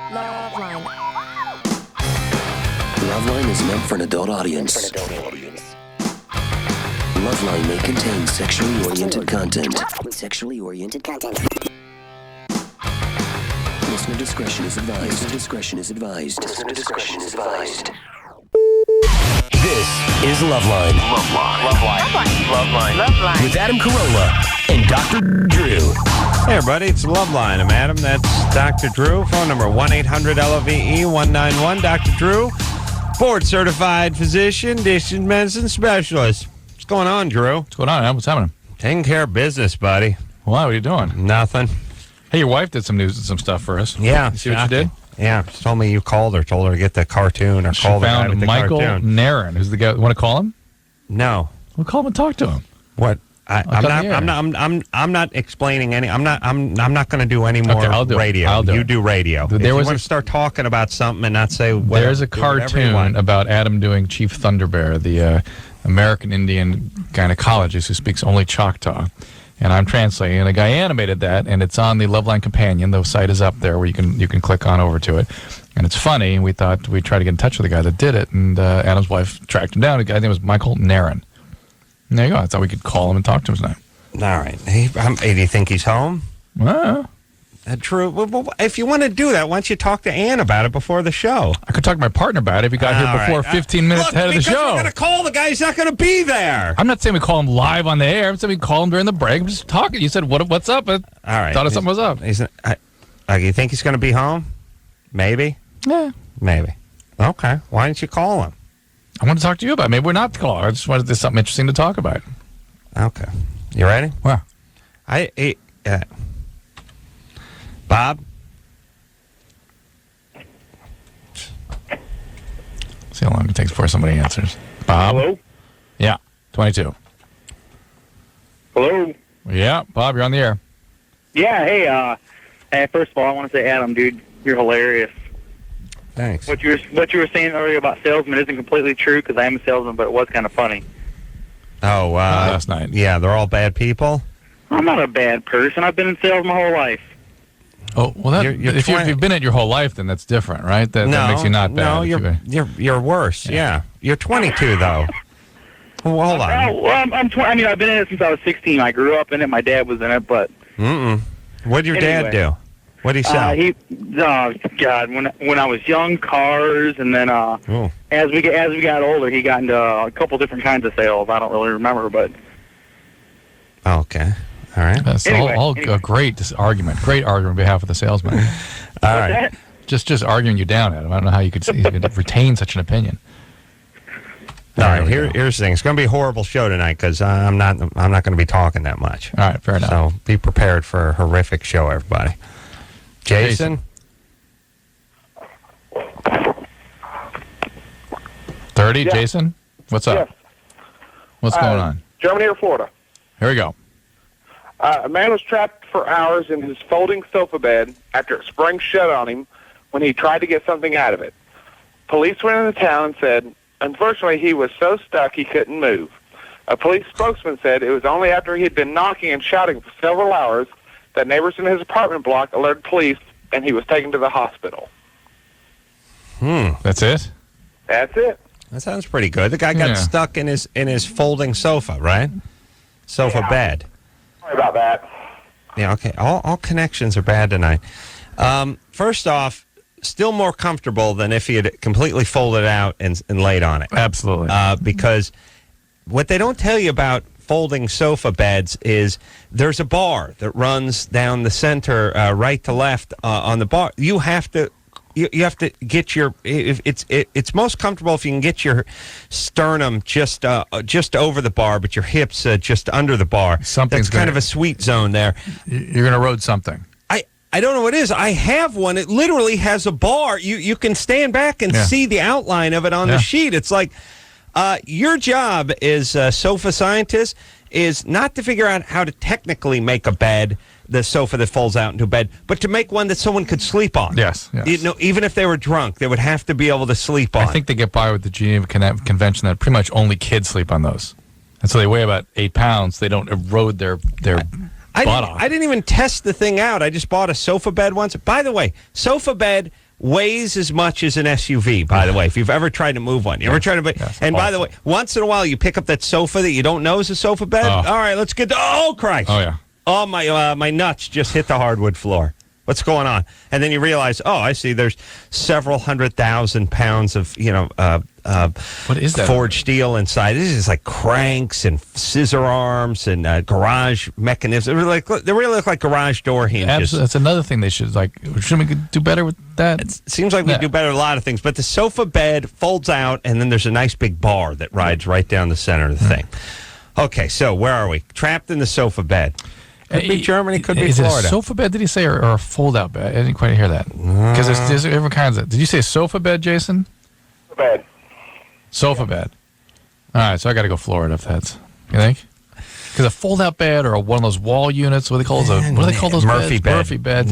LoveLine. LoveLine is meant for an adult audience. LoveLine may contain sexually oriented content. Listener discretion is advised. This is LoveLine. LoveLine. With Adam Carolla and Dr. Drew. Hey, everybody, it's LoveLine. I'm Adam. That's Dr. Drew. Phone number 1-800-LOVE-191. Dr. Drew, board-certified physician, distance medicine specialist. What's going on, Drew? What's going on, Adam? What's happening? Taking care of business, buddy. Wow, what are you doing? Nothing. Hey, your wife did some news and some stuff for us. Yeah. You see what you did? Yeah. She told me you called her, told her to get the cartoon or She call the guy found with the Michael cartoon. Narren. Who's the guy? Want to call him? No. We'll call him and talk to him. What? I'm not explaining any. I'm not going to do any more radio. I'll do you it. do radio. There if you was want to start talking about something and not say whatever, there's a cartoon about Adam doing Chief Thunderbear, the American Indian gynecologist who speaks only Choctaw. And I'm translating, and a guy animated that, and it's on the LoveLine Companion. The site is up there where you can click on over to it. And it's funny, and we thought we'd try to get in touch with the guy that did it, and Adam's wife tracked him down. The guy's name was Michael Narren. And there you go. I thought we could call him and talk to him tonight. All right. Hey, do you think he's home? Well, True. Well, if you want to do that, why don't you talk to Ann about it before the show? I could talk to my partner about it if he got here before 15 minutes ahead of the show. We're going to call the guy. He's not going to be there. I'm not saying we call him live on the air. I'm saying we call him during the break. I'm just talking. You said, what's up? All right. Thought something was up. You think he's going to be home? Maybe? Yeah. Maybe. Okay. Why didn't you call him? I want to talk to you about it. Maybe we're not the caller. I just wanted there's something interesting to talk about. Okay. You ready? Well. Bob? See how long it takes before somebody answers. Bob? Hello? Yeah, 22. Hello? Yeah, Bob, you're on the air. Yeah, hey, first of all, I want to say, Adam, dude, you're hilarious. Thanks. What you were saying earlier about salesmen isn't completely true, because I am a salesman, but it was kind of funny. Oh, last night. Yeah, they're all bad people? I'm not a bad person. I've been in sales my whole life. Oh, well, if you've been it your whole life, then that's different, right? That makes you not bad. No, you're worse. Yeah. You're 22, though. Well, hold on. Well, I'm 20. I mean, I've been in it since I was 16. I grew up in it. My dad was in it, but... What did your dad do? What did he sell? God, when I was young, cars, and then as we got older, he got into a couple different kinds of sales. I don't really remember, but... Okay. All right. That's all a great argument. Great argument on behalf of the salesman. All right. Just arguing you down, Adam. I don't know how you could retain such an opinion. All right. Here's the thing. It's going to be a horrible show tonight because I'm not going to be talking that much. All right. Fair enough. So be prepared for a horrific show, everybody. Jason? 30, Yeah. Jason? What's up? Yes. What's going on? Germany or Florida? Here we go. A man was trapped for hours in his folding sofa bed after it sprang shut on him when he tried to get something out of it. Police went into town and said, unfortunately, he was so stuck he couldn't move. A police spokesman said it was only after he had been knocking and shouting for several hours that neighbors in his apartment block alerted police, and he was taken to the hospital. That's it? That's it. That sounds pretty good. The guy got stuck in his folding sofa, right? Sofa bed. Sorry about that. Yeah, okay. All connections are bad tonight. First off, still more comfortable than if he had completely folded out and laid on it. Absolutely. Because what they don't tell you about folding sofa beds is there's a bar that runs down the center, right to left on the bar. You have to get your. It's most comfortable if you can get your sternum just over the bar, but your hips just under the bar. That's kind of a sweet zone there. You're going to erode something. I don't know what it is. I have one. It literally has a bar. You can stand back and see the outline of it on the sheet. It's like your job as a sofa scientist is not to figure out how to technically make a bed, the sofa that folds out into a bed, but to make one that someone could sleep on. Yes. You know, even if they were drunk, they would have to be able to sleep on. I think they get by with the Geneva Convention that pretty much only kids sleep on those. And so they weigh about 8 pounds. They don't erode their butt off. I didn't even test the thing out. I just bought a sofa bed once. By the way, sofa bed weighs as much as an SUV, by the way, if you've ever tried to move one. You ever tried to... Yes, and by the way, once in a while, you pick up that sofa that you don't know is a sofa bed. Oh. All right, let's get... Oh, Christ. Oh, yeah. Oh, my nuts just hit the hardwood floor. What's going on? And then you realize, oh, I see there's several 100,000 pounds of, What is that? forged steel inside. This is like cranks and scissor arms and garage mechanisms. They really look like garage door hinges. Absolutely. That's another thing they should, shouldn't we do better with that? It seems like we do better at a lot of things, but the sofa bed folds out, and then there's a nice big bar that rides right down the center of the thing. Okay, so where are we? Trapped in the sofa bed. Could be Germany, could be Florida. Is it a sofa bed, did he say, or a fold-out bed? I didn't quite hear that. Because there's different kinds of... Did you say sofa bed, Jason? Bed. Sofa bed. All right, so I got to go Florida if that's... You think? Because a fold-out bed or one of those wall units, what do they call those? What do they call those Murphy beds? bed. Murphy bed.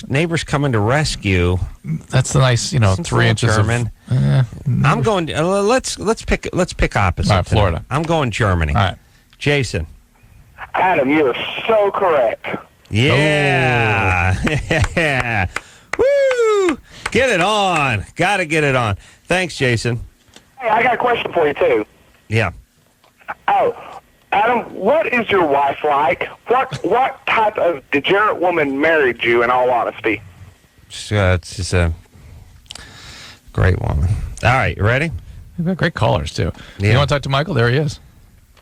Neighbor's coming to rescue. That's the nice, 3 inches German. I'm going... let's pick opposite. All right, Florida. I'm going Germany. All right. Jason. Adam, you're so correct. Yeah. Yeah. Woo! Get it on. Got to get it on. Thanks, Jason. Hey, I got a question for you, too. Yeah. Oh, Adam, what is your wife like? What type of degenerate woman married you, in all honesty? It's just a great woman. All right, you ready? We've got great callers, too. Yeah. You want to talk to Michael? There he is.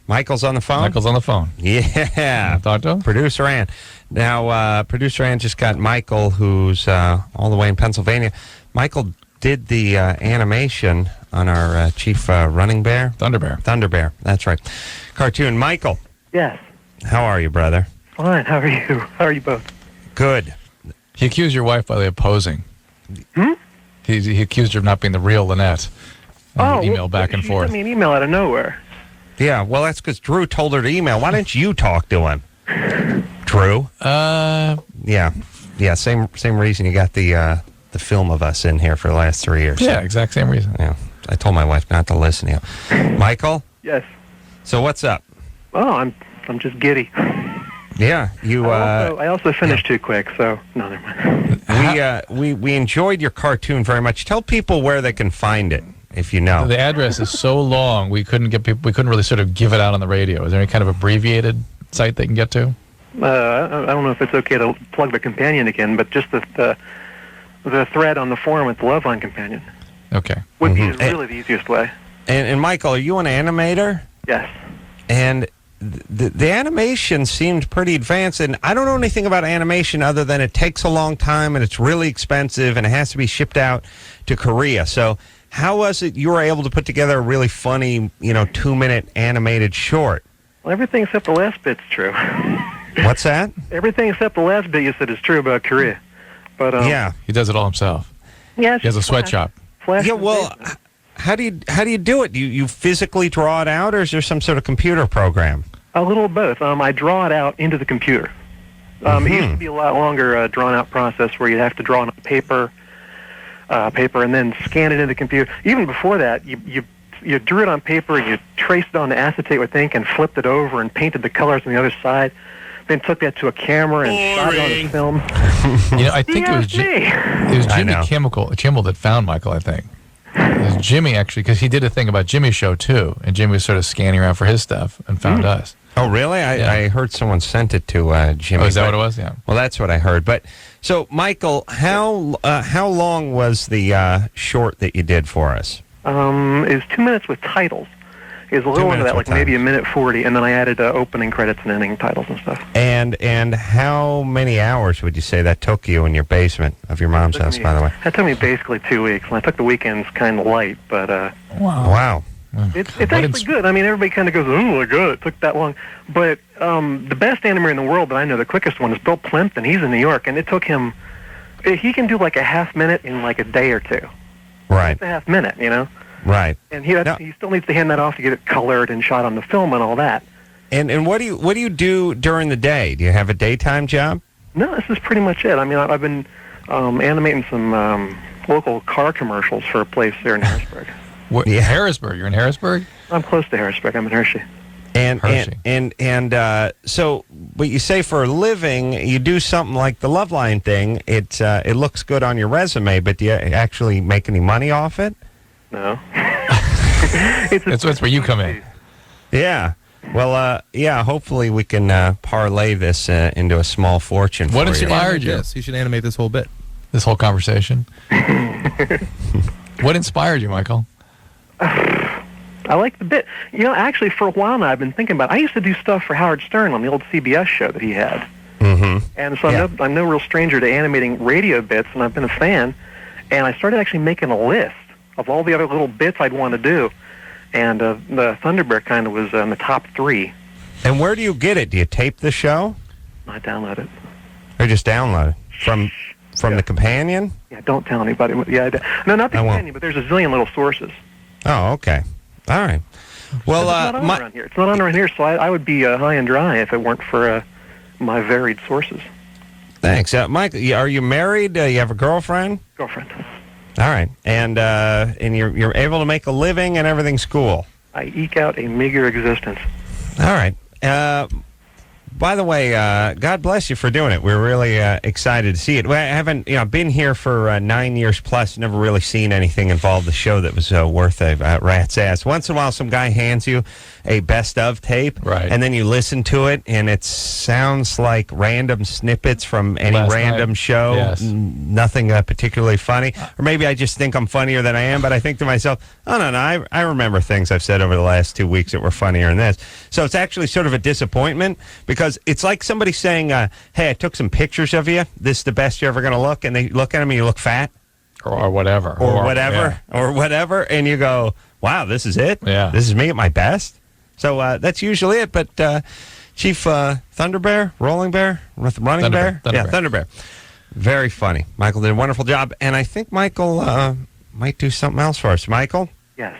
Michael's on the phone? Michael's on the phone. Yeah. Talk to him? Producer Ann. Now, Producer Ann just got Michael, who's all the way in Pennsylvania. Michael did the animation on our chief running bear. Thunder Bear. Thunder Bear, that's right. Cartoon. Michael, Yes. how are you, brother? Fine. How are you? How are you both? Good. He accused your wife, by the way, of posing. He accused her of not being the real Lynette. And email back and she forth. sent me an email out of nowhere. Yeah, well, that's because Drew told her to email. Why didn't you talk to him? Drew? Yeah, same reason you got the film of us in here for the last 3 years. Yeah, exact same reason. Yeah, I told my wife not to listen to you. Michael? Yes. So what's up? Oh, I'm just giddy. Yeah, you. I also finished too quick, so no, never mind. We enjoyed your cartoon very much. Tell people where they can find it, if you know. The address is so long we couldn't really sort of give it out on the radio. Is there any kind of abbreviated site they can get to? I don't know if it's okay to plug the companion again, but just the thread on the forum with the LoveLine companion Okay. would be really the easiest way. And Michael, are you an animator? Yes. And the animation seemed pretty advanced, and I don't know anything about animation other than it takes a long time and it's really expensive and it has to be shipped out to Korea. So how was it you were able to put together a really funny, 2-minute animated short? Well, everything except the last bit's true. What's that? Everything except the last bit you said is true about Korea. But yeah. He does it all himself. yeah, He has a sweatshop. Flash Yeah, in the well, basement. how do you do it? You physically draw it out, or is there some sort of computer program? A little of both. I draw it out into the computer. It used to be a lot longer drawn-out process where you'd have to draw it on paper, and then scan it into the computer. Even before that, you drew it on paper, you traced it on the acetate with ink, and flipped it over and painted the colors on the other side. Then took that to a camera and shot it on the film. I think it was Jimmy Kimmel that found Michael, I think. It was Jimmy, actually, because he did a thing about Jimmy's show, too. And Jimmy was sort of scanning around for his stuff and found us. Oh, really? I heard someone sent it to Jimmy. Oh, is that what it was? Yeah. Well, that's what I heard. But so, Michael, how long was the short that you did for us? It was 2 minutes with titles. It was a little under that, like maybe a minute 40, and then I added opening credits and ending titles and stuff. And how many hours would you say that took you in your basement of your mom's house, by the way? That took me basically 2 weeks, and I took the weekends kind of light, but Wow. it's actually good. I mean, everybody kind of goes, oh my god, it took that long. But the best animator in the world that I know, the quickest one, is Bill Plimpton. He's in New York, and it took him, he can do like a half minute in like a day or two. Right. It's a half minute, Right. And he still needs to hand that off to get it colored and shot on the film and all that. And what do you do during the day? Do you have a daytime job? No, this is pretty much it. I mean, I've been animating some local car commercials for a place there in Harrisburg. Yeah. Harrisburg. You're in Harrisburg? I'm close to Harrisburg. I'm in Hershey. So, but you say for a living, you do something like the LoveLine thing. It looks good on your resume, but do you actually make any money off it? No. That's where you come in. Yeah. Well, hopefully we can parlay this into a small fortune. What for inspired you? Yes, you should animate this whole bit. This whole conversation? What inspired you, Michael? I like the bit. Actually, for a while now, I've been thinking about it. I used to do stuff for Howard Stern on the old CBS show that he had. Mm-hmm. And so I'm no real stranger to animating radio bits, and I've been a fan. And I started actually making a list of all the other little bits I'd want to do. And the Thunderbear kind of was in the top 3. And where do you get it? Do you tape the show? I download it. Or just download it? From the companion? Yeah, don't tell anybody. Yeah, no, not the companion, but there's a zillion little sources. Oh, okay. All right. Well, it's not on around here. It's not on around here, so I would be high and dry if it weren't for my varied sources. Thanks. Mike, are you married? You have a girlfriend? Girlfriend. All right. And you're able to make a living and everything's cool? I eke out a meager existence. All right. By the way, God bless you for doing it. We're really excited to see it. I haven't, been here for 9 years plus. Never really seen anything involve the show that was worth a rat's ass. Once in a while, some guy hands you a best of tape, right? And then you listen to it, and it sounds like random snippets from any random show. Yes. Nothing particularly funny, or maybe I just think I'm funnier than I am. But I think to myself, oh no, I remember things I've said over the last 2 weeks that were funnier than this. So it's actually sort of a disappointment because it's like somebody saying, hey, I took some pictures of you. This is the best you're ever going to look. And they look at him and you look fat. Or whatever. Or whatever. And you go, wow, this is it? Yeah. This is me at my best? So that's usually it. But Chief Thunderbear, Rolling Bear, Running Bear? Thunderbear. Yeah, Thunderbear. Very funny. Michael did a wonderful job. And I think Michael might do something else for us. Michael? Yes.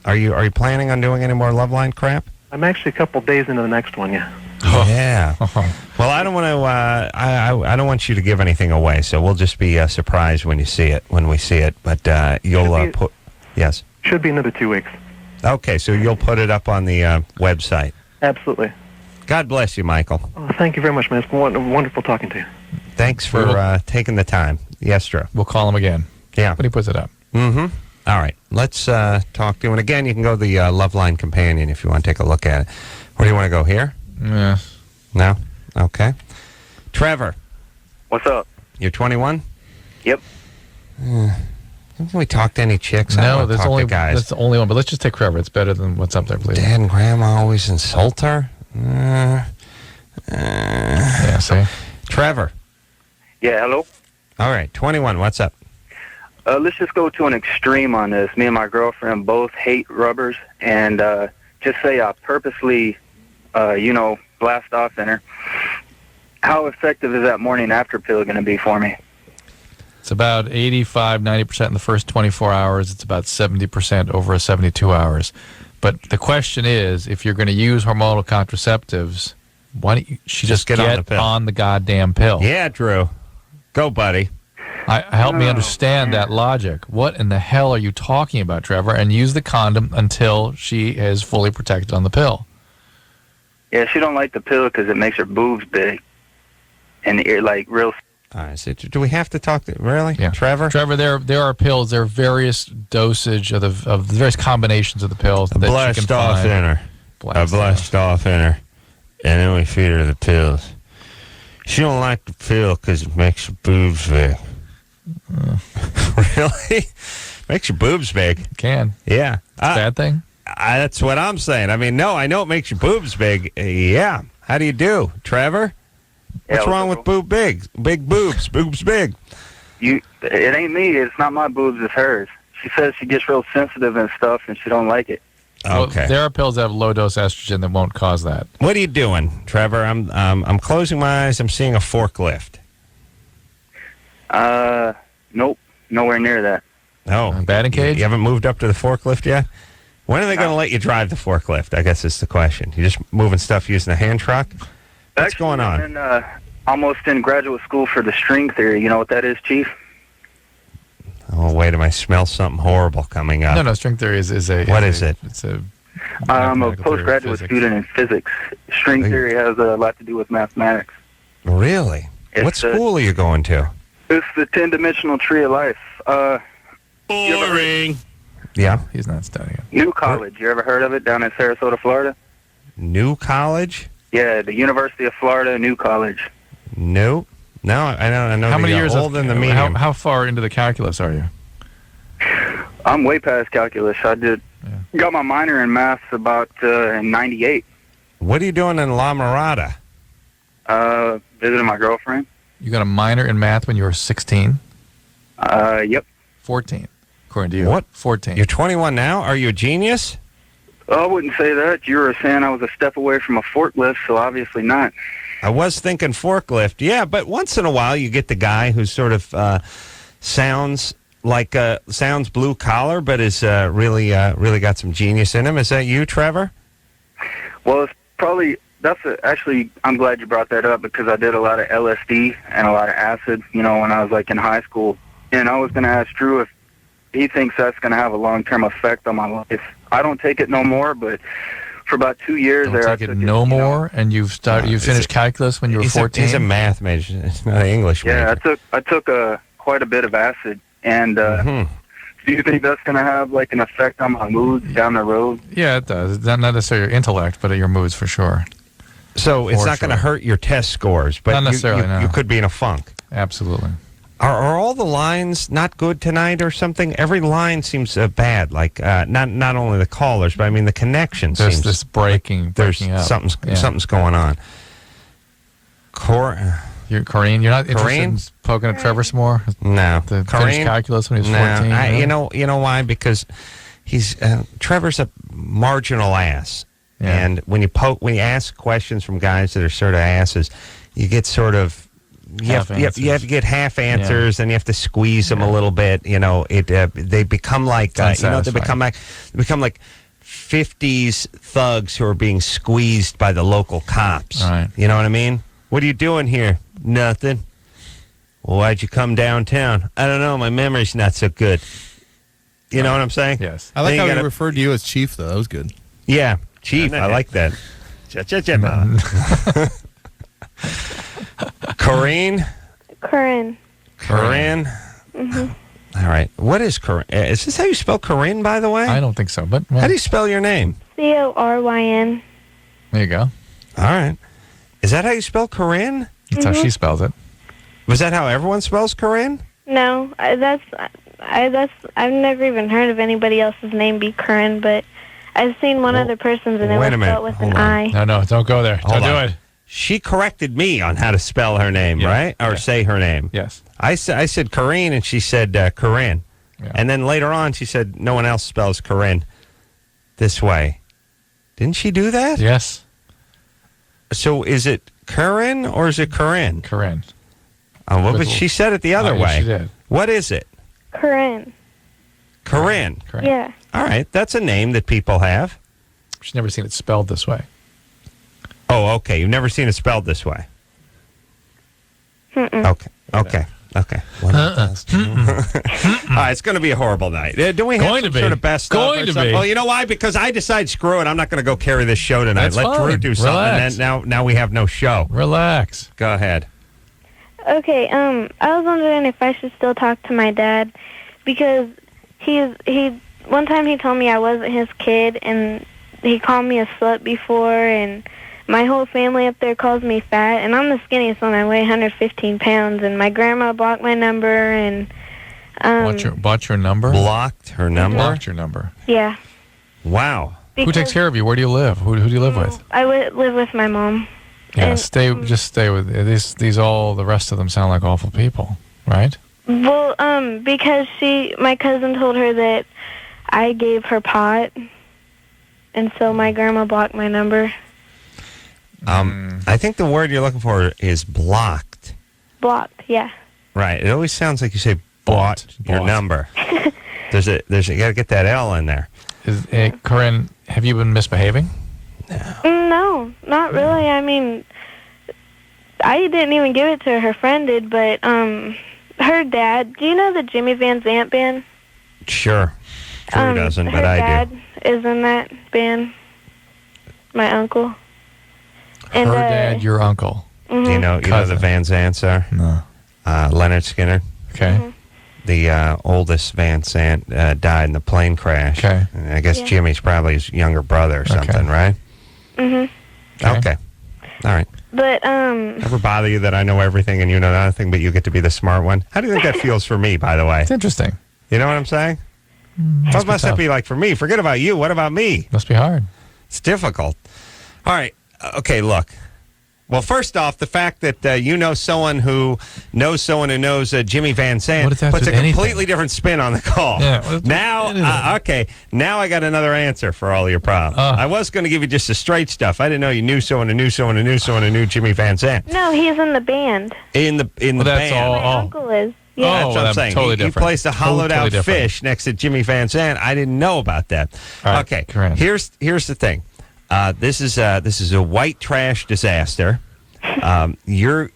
Are you planning on doing any more LoveLine crap? I'm actually a couple days into the next one, yeah. Yeah. Well, I don't want to. I don't want you to give anything away, so we'll just be surprised when we see it. But you'll put. Yes. Should be another 2 weeks. Okay, so you'll put it up on the website. Absolutely. God bless you, Michael. Oh, thank you very much, man. It's been wonderful talking to you. Thanks for taking the time. Yes, Drew. We'll call him again. Yeah. When he puts it up. Mm-hmm. All right. Let's talk to him. And again, you can go to the LoveLine companion if you want to take a look at it. Where do you want to go, here? Yeah. No? Okay. Trevor. What's up? You're 21? Yep. Haven't we talked to any chicks? No, that's guys. the only one. But let's just take Trevor. It's better than what's up there, please. Dad and Grandma always insult her? Yeah, see? Trevor. Yeah, hello? All right, 21. What's up? Let's just go to an extreme on this. Me and my girlfriend both hate rubbers, and just say I purposely, blast off in her. How effective is that morning after pill going to be for me? It's about 85, 90% in the first 24 hours. It's about 70% over 72 hours. But the question is, if you're going to use hormonal contraceptives, why don't you just get on the goddamn pill? Yeah, Drew. Go, buddy. Help me understand that logic. What in the hell are you talking about, Trevor? And use the condom until she is fully protected on the pill. Yeah, she don't like the pill because it makes her boobs big. And real... All right, so do we have to talk to... Really? Yeah. Trevor? Trevor, there are pills. There are various dosage of the various combinations of the pills that you can find. I blast off in her. And then we feed her the pills. She don't like the pill because it makes her boobs big. Really? Makes your boobs big. It can. Yeah. It's a bad thing? That's what I'm saying. I mean, no, I know it makes your boobs big. Yeah. How do you do, Trevor? What's wrong with big boobs? Boobs big. It ain't me. It's not my boobs. It's hers. She says she gets real sensitive and stuff, and she don't like it. Okay. Well, there are pills that have low dose estrogen that won't cause that. What are you doing, Trevor? I'm closing my eyes. I'm seeing a forklift. Nope. Nowhere near that. Oh, batting cage? You haven't moved up to the forklift yet? When are they going to let you drive the forklift? I guess is the question. You're just moving stuff using a hand truck? What's going on? I'm almost in graduate school for the string theory. You know what that is, Chief? Oh, wait, I smell something horrible coming up. No, string theory is a... What is it? It's a I'm a Mathematical theory of postgraduate physics. student in physics. String theory has a lot to do with mathematics. Really? It's What school are you going to? It's the 10-dimensional tree of life. Boring. Yeah. He's not studying. New College. You ever heard of it down in Sarasota, Florida? New College? Yeah, the University of Florida, New College. Nope. No, I know. How many the years old of and the medium. how far into the calculus are you? I'm way past calculus. I got my minor in maths about in '98. What are you doing in La Mirada? Visiting my girlfriend. You got a minor in math when you were 16? Yep. 14, according to you. What? 14. You're 21 now? Are you a genius? I wouldn't say that. You were saying I was a step away from a forklift, so obviously not. I was thinking forklift. Yeah, but once in a while you get the guy who sort of sounds blue collar, but is really got some genius in him. Is that you, Trevor? Well, it's probably actually. I'm glad you brought that up because I did a lot of LSD and a lot of acid. When I was like in high school, and I was going to ask Drew if he thinks that's going to have a long-term effect on my life. I don't take it no more, but for about 2 years Don't there, take it no more, and you finished calculus when you were 14? He's a math major. It's not an English major. Yeah, I took quite a bit of acid, and do you think that's going to have like an effect on my mood down the road? Yeah, it does. Not necessarily your intellect, but your moods for sure. So it's For not going to sure. hurt your test scores, but Not necessarily, no. you could be in a funk. Absolutely. Are all the lines not good tonight or something? Every line seems bad. Like not only the callers, but I mean the connection There's seems. this breaking up. Something's going on. You're Corinne. You're not interested Corinne? in poking at Trevor some more? No, The finished Corinne? calculus when he was No, 14? you know why? Because he's Trevor's a marginal ass, Yeah. and when you ask questions from guys that are sort of asses, you get sort of. You have to get half answers, and you have to squeeze them a little bit. They become like they become like 50s thugs who are being squeezed by the local cops. Right. You know what I mean? What are you doing here? Nothing. Well, why'd you come downtown? I don't know. My memory's not so good. You know what I'm saying? Yes. I like Then how you he gotta- referred to you as Chief, though. That was good. Yeah, Chief. I like that. Corinne? Corinne. Corinne? Mm-hmm. All right. What is Corinne? Is this how you spell Corinne, by the way? I don't think so, but well, How do you spell your name? Coryn. All there you go. right. Is that how you spell Corinne? That's how she spells it. Was that how everyone spells Corinne? No, I've never even heard of anybody else's name be Corinne, but I've seen one other person's and it wait was a minute. spelled with Hold an on. I. No, don't go there. Hold don't on. do it. She corrected me on how to spell her name, Yeah. right? Or say her name. Yes. I said Corinne, and she said Corinne. Yeah. And then later on, she said no one else spells Corinne this way. Didn't she do that? Yes. So is it Corinne or is it Corinne? Corinne. Oh, well, but With- she said it the other Oh, yeah, way. she did. What is it? Corinne. Corinne. Corinne. Yeah. All right, that's a name that people have. She's never seen it spelled this way. Oh, okay. You've never seen it spelled this way. Mm-mm. Okay. All right, it's going to be a horrible night. Do we have Going some to be. sort of best Going of or to something? be. Well, you know why? Because I decide, screw it, I'm not going to go carry this show tonight. That's Let Drew fine. do something, Relax. and then now we have no show. Relax. Go ahead. Okay, I was wondering if I should still talk to my dad because one time he told me I wasn't his kid and he called me a slut before and my whole family up there calls me fat and I'm the skinniest one. I weigh 115 pounds and my grandma blocked my number and Bought your number? Blocked her number? Blocked your number. yeah. Wow. Who takes care of you? Where do you live? Who do you live with? I live with my mom. Yeah, And, just stay with these. All the rest of them sound like awful people, right? Well, because my cousin told her that I gave her pot, and so my grandma blocked my number. I think the word you're looking for is blocked. Blocked, yeah. Right. It always sounds like you say bought your Bought. number. You got to get that L in there. Corinne, have you been misbehaving? No, not really. I mean, I didn't even give it to her. Her friend did, but her dad. Do you know the Jimmy Van Zant band? Sure. Drew doesn't, but her I dad do. is in that band. My uncle. And, Her dad, your uncle. mhm. You know the Cousin. Van Zants are? No. Leonard Skinner. Okay. The oldest Van Sant died in the plane crash. Okay. And I guess Yeah. Jimmy's probably his younger brother or something, right? Mhm. Okay. All right. But Ever bother you that I know everything and you know nothing, but you get to be the smart one? How do you think that feels for me, by the way? It's interesting. You know what I'm saying? What must that be like for me? Forget about you. What about me? Must be hard. It's difficult. All right. Okay, look. Well, first off, the fact that you know someone who knows Jimmy Van Sant What does that puts do a with anything? completely different spin on the call. Yeah, well, Now, okay, now I got another answer for all your problems. I was going to give you just the straight stuff. I didn't know you knew someone who knew someone who knew someone who knew Jimmy Van Sant. no, he's in the band. In the that's band. all. My uncle is. Yeah. Oh, That's what I'm that's saying. totally he different. placed a hollowed out Totally different. fish next to Jimmy Van Sant. I didn't know about that. All right, Okay, correct. here's the thing. This is a white trash disaster. Your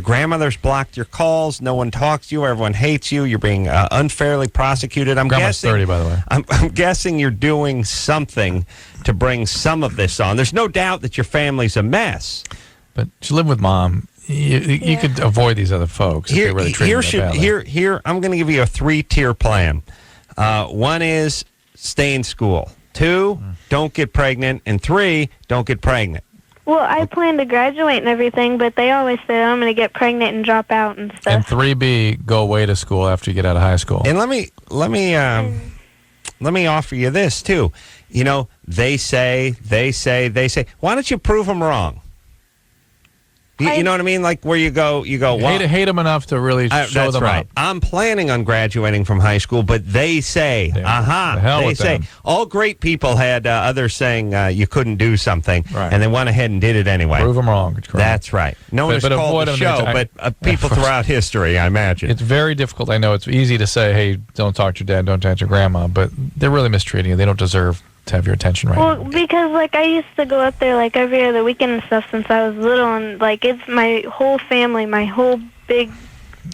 grandmother's blocked your calls. No one talks to you. Everyone hates you. You're being unfairly prosecuted. I'm Grandma's guessing. 30, by the way. I'm guessing you're doing something to bring some of this on. There's no doubt that your family's a mess. But you live with mom. You could avoid these other folks if they really treat you that badly. Here, I'm going to give you a 3-tier plan. One is stay in school. 2, don't get pregnant. And 3, don't get pregnant. Well, I plan to graduate and everything, but they always say I'm going to get pregnant and drop out and And stuff. 3B, go away to school after you get out of high school. And let me offer you this too. You know, they say. Why don't you prove them wrong? You know what I mean? Like where you go. Well, hate them enough to really show that's them right. up. I'm planning on graduating from high school, but they say, The hell they with say. them. All great people had others saying you couldn't do something, Right. and they went ahead and did it anyway. Prove them wrong. Correct. That's right. No one has But called avoid the them show, anytime. but people throughout history, I imagine. It's very difficult. I know it's easy to say, hey, don't talk to your dad, don't talk to your grandma, but they're really mistreating you. They don't deserve to have your attention right Well, now. because like I used to go up there like every other weekend and stuff since I was little, and like it's my whole family, my whole big.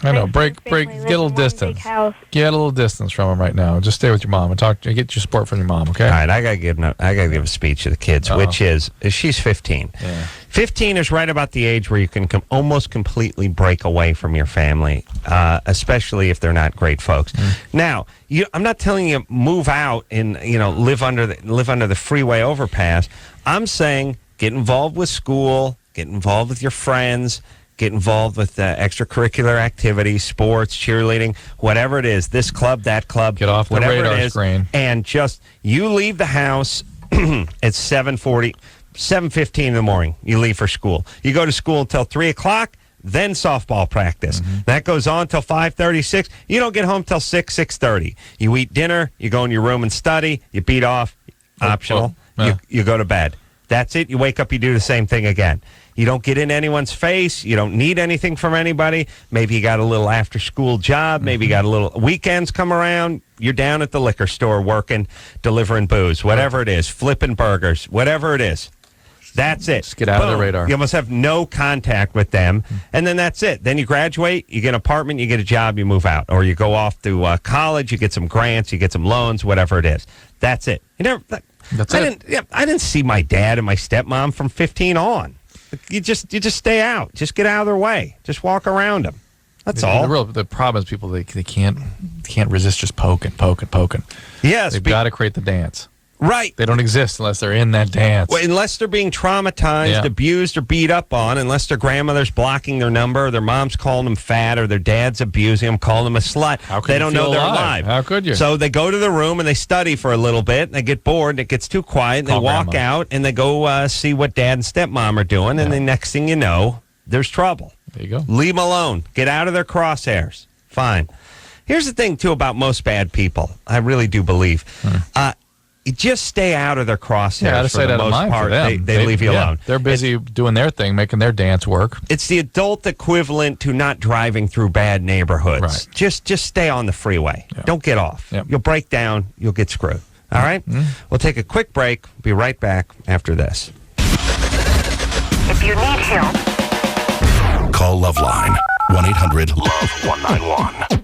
I know. big Break. family Get a lives little in one big distance. house. Get a little distance from them right now. Just stay with your mom and get your support from your mom. Okay. All right, I gotta give a speech to the kids, Uh-oh. which is she's 15. Yeah. 15 is right about the age where you can almost completely break away from your family, especially if they're not great folks. Now, I'm not telling you move out and live under the freeway overpass. I'm saying get involved with school, get involved with your friends. Get involved with extracurricular activities, sports, cheerleading, whatever it is. This club, that club, Get off the whatever radar it is, screen. and just you leave the house at 7:15 in the morning. You leave for school. You go to school until 3 o'clock. Then softball practice. That goes on till 5:36. You don't get home till 6:30. You eat dinner. You go in your room and study. You beat off. Optional. yeah. You go to bed. That's it. You wake up. You do the same thing again. You don't get in anyone's face. You don't need anything from anybody. Maybe you got a little after-school job. Maybe you got a little weekends come around. You're down at the liquor store working, delivering booze, whatever it is, flipping burgers, whatever it is. That's it. Just get out of the radar. You almost have no contact with them, and then that's it. Then you graduate, you get an apartment, you get a job, you move out, or you go off to college, you get some grants, you get some loans, whatever it is. That's it. You never. That's I it. didn't see my dad and my stepmom from 15 on. You just stay out. Just get out of their way. Just walk around them. That's all. The problem is people they can't resist just poking. Yes, They've got to create the dance. right. They don't exist unless they're in that dance. Well, unless they're being traumatized, Yeah. abused, or beat up on, unless their grandmother's blocking their number, or their mom's calling them fat, or their dad's abusing them, calling them a slut. How could they you don't feel know they're alive? alive. How could you? So they go to the room and they study for a little bit, and they get bored, and it gets too quiet, and Call they walk grandma. out, and they go see what dad and stepmom are doing, and the next thing you know, there's trouble. There you go. Leave them alone. Get out of their crosshairs. Fine. Here's the thing, too, about most bad people. I really do believe. You just stay out of their crosshairs Yeah, out of for sight, the out of most mind part. for them. They leave you alone. They're busy doing their thing, making their dance work. It's the adult equivalent to not driving through bad neighborhoods. Right. Just stay on the freeway. Yeah. Don't get off. Yep. You'll break down. You'll get screwed. All right? We'll take a quick break. Be right back after this. If you need help, Call LoveLine. 1-800-LOVE-191.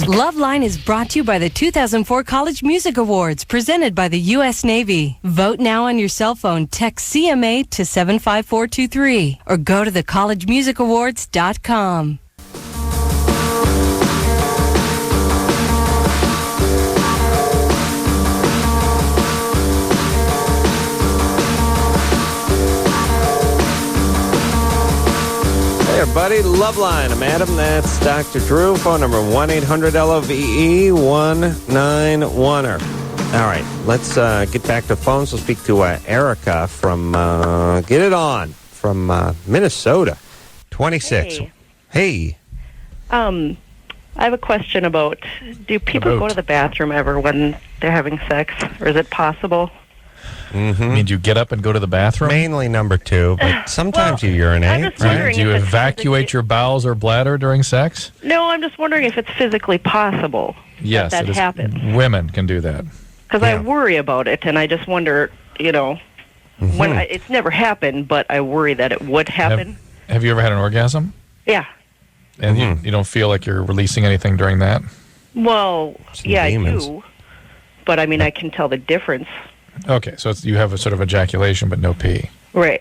LoveLine is brought to you by the 2004 College Music Awards, presented by the U.S. Navy. Vote now on your cell phone. Text CMA to 75423 or go to thecollegemusicawards.com. Hey, everybody. LoveLine. I'm Adam. That's Dr. Drew. Phone number 1-800-LOVE-191. All right. Let's get back to the phones. We'll speak to Erica from, get it on, from Minnesota. 26. Hey. I have a question about, do people go to the bathroom ever when they're having sex? Or is it possible? Mm-hmm. Means you get up and go to the bathroom? Mainly number 2, but sometimes you urinate, right? Do you evacuate your bowels or bladder during sex? No, I'm just wondering if it's physically possible yes, that happens. Women can do that. Because I worry about it, and I just wonder, when it's never happened, but I worry that it would happen. Have you ever had an orgasm? Yeah. And you don't feel like you're releasing anything during that? Well, demons. I do. But, I mean, I can tell the difference. Okay, so you have a sort of ejaculation but no pee. Right.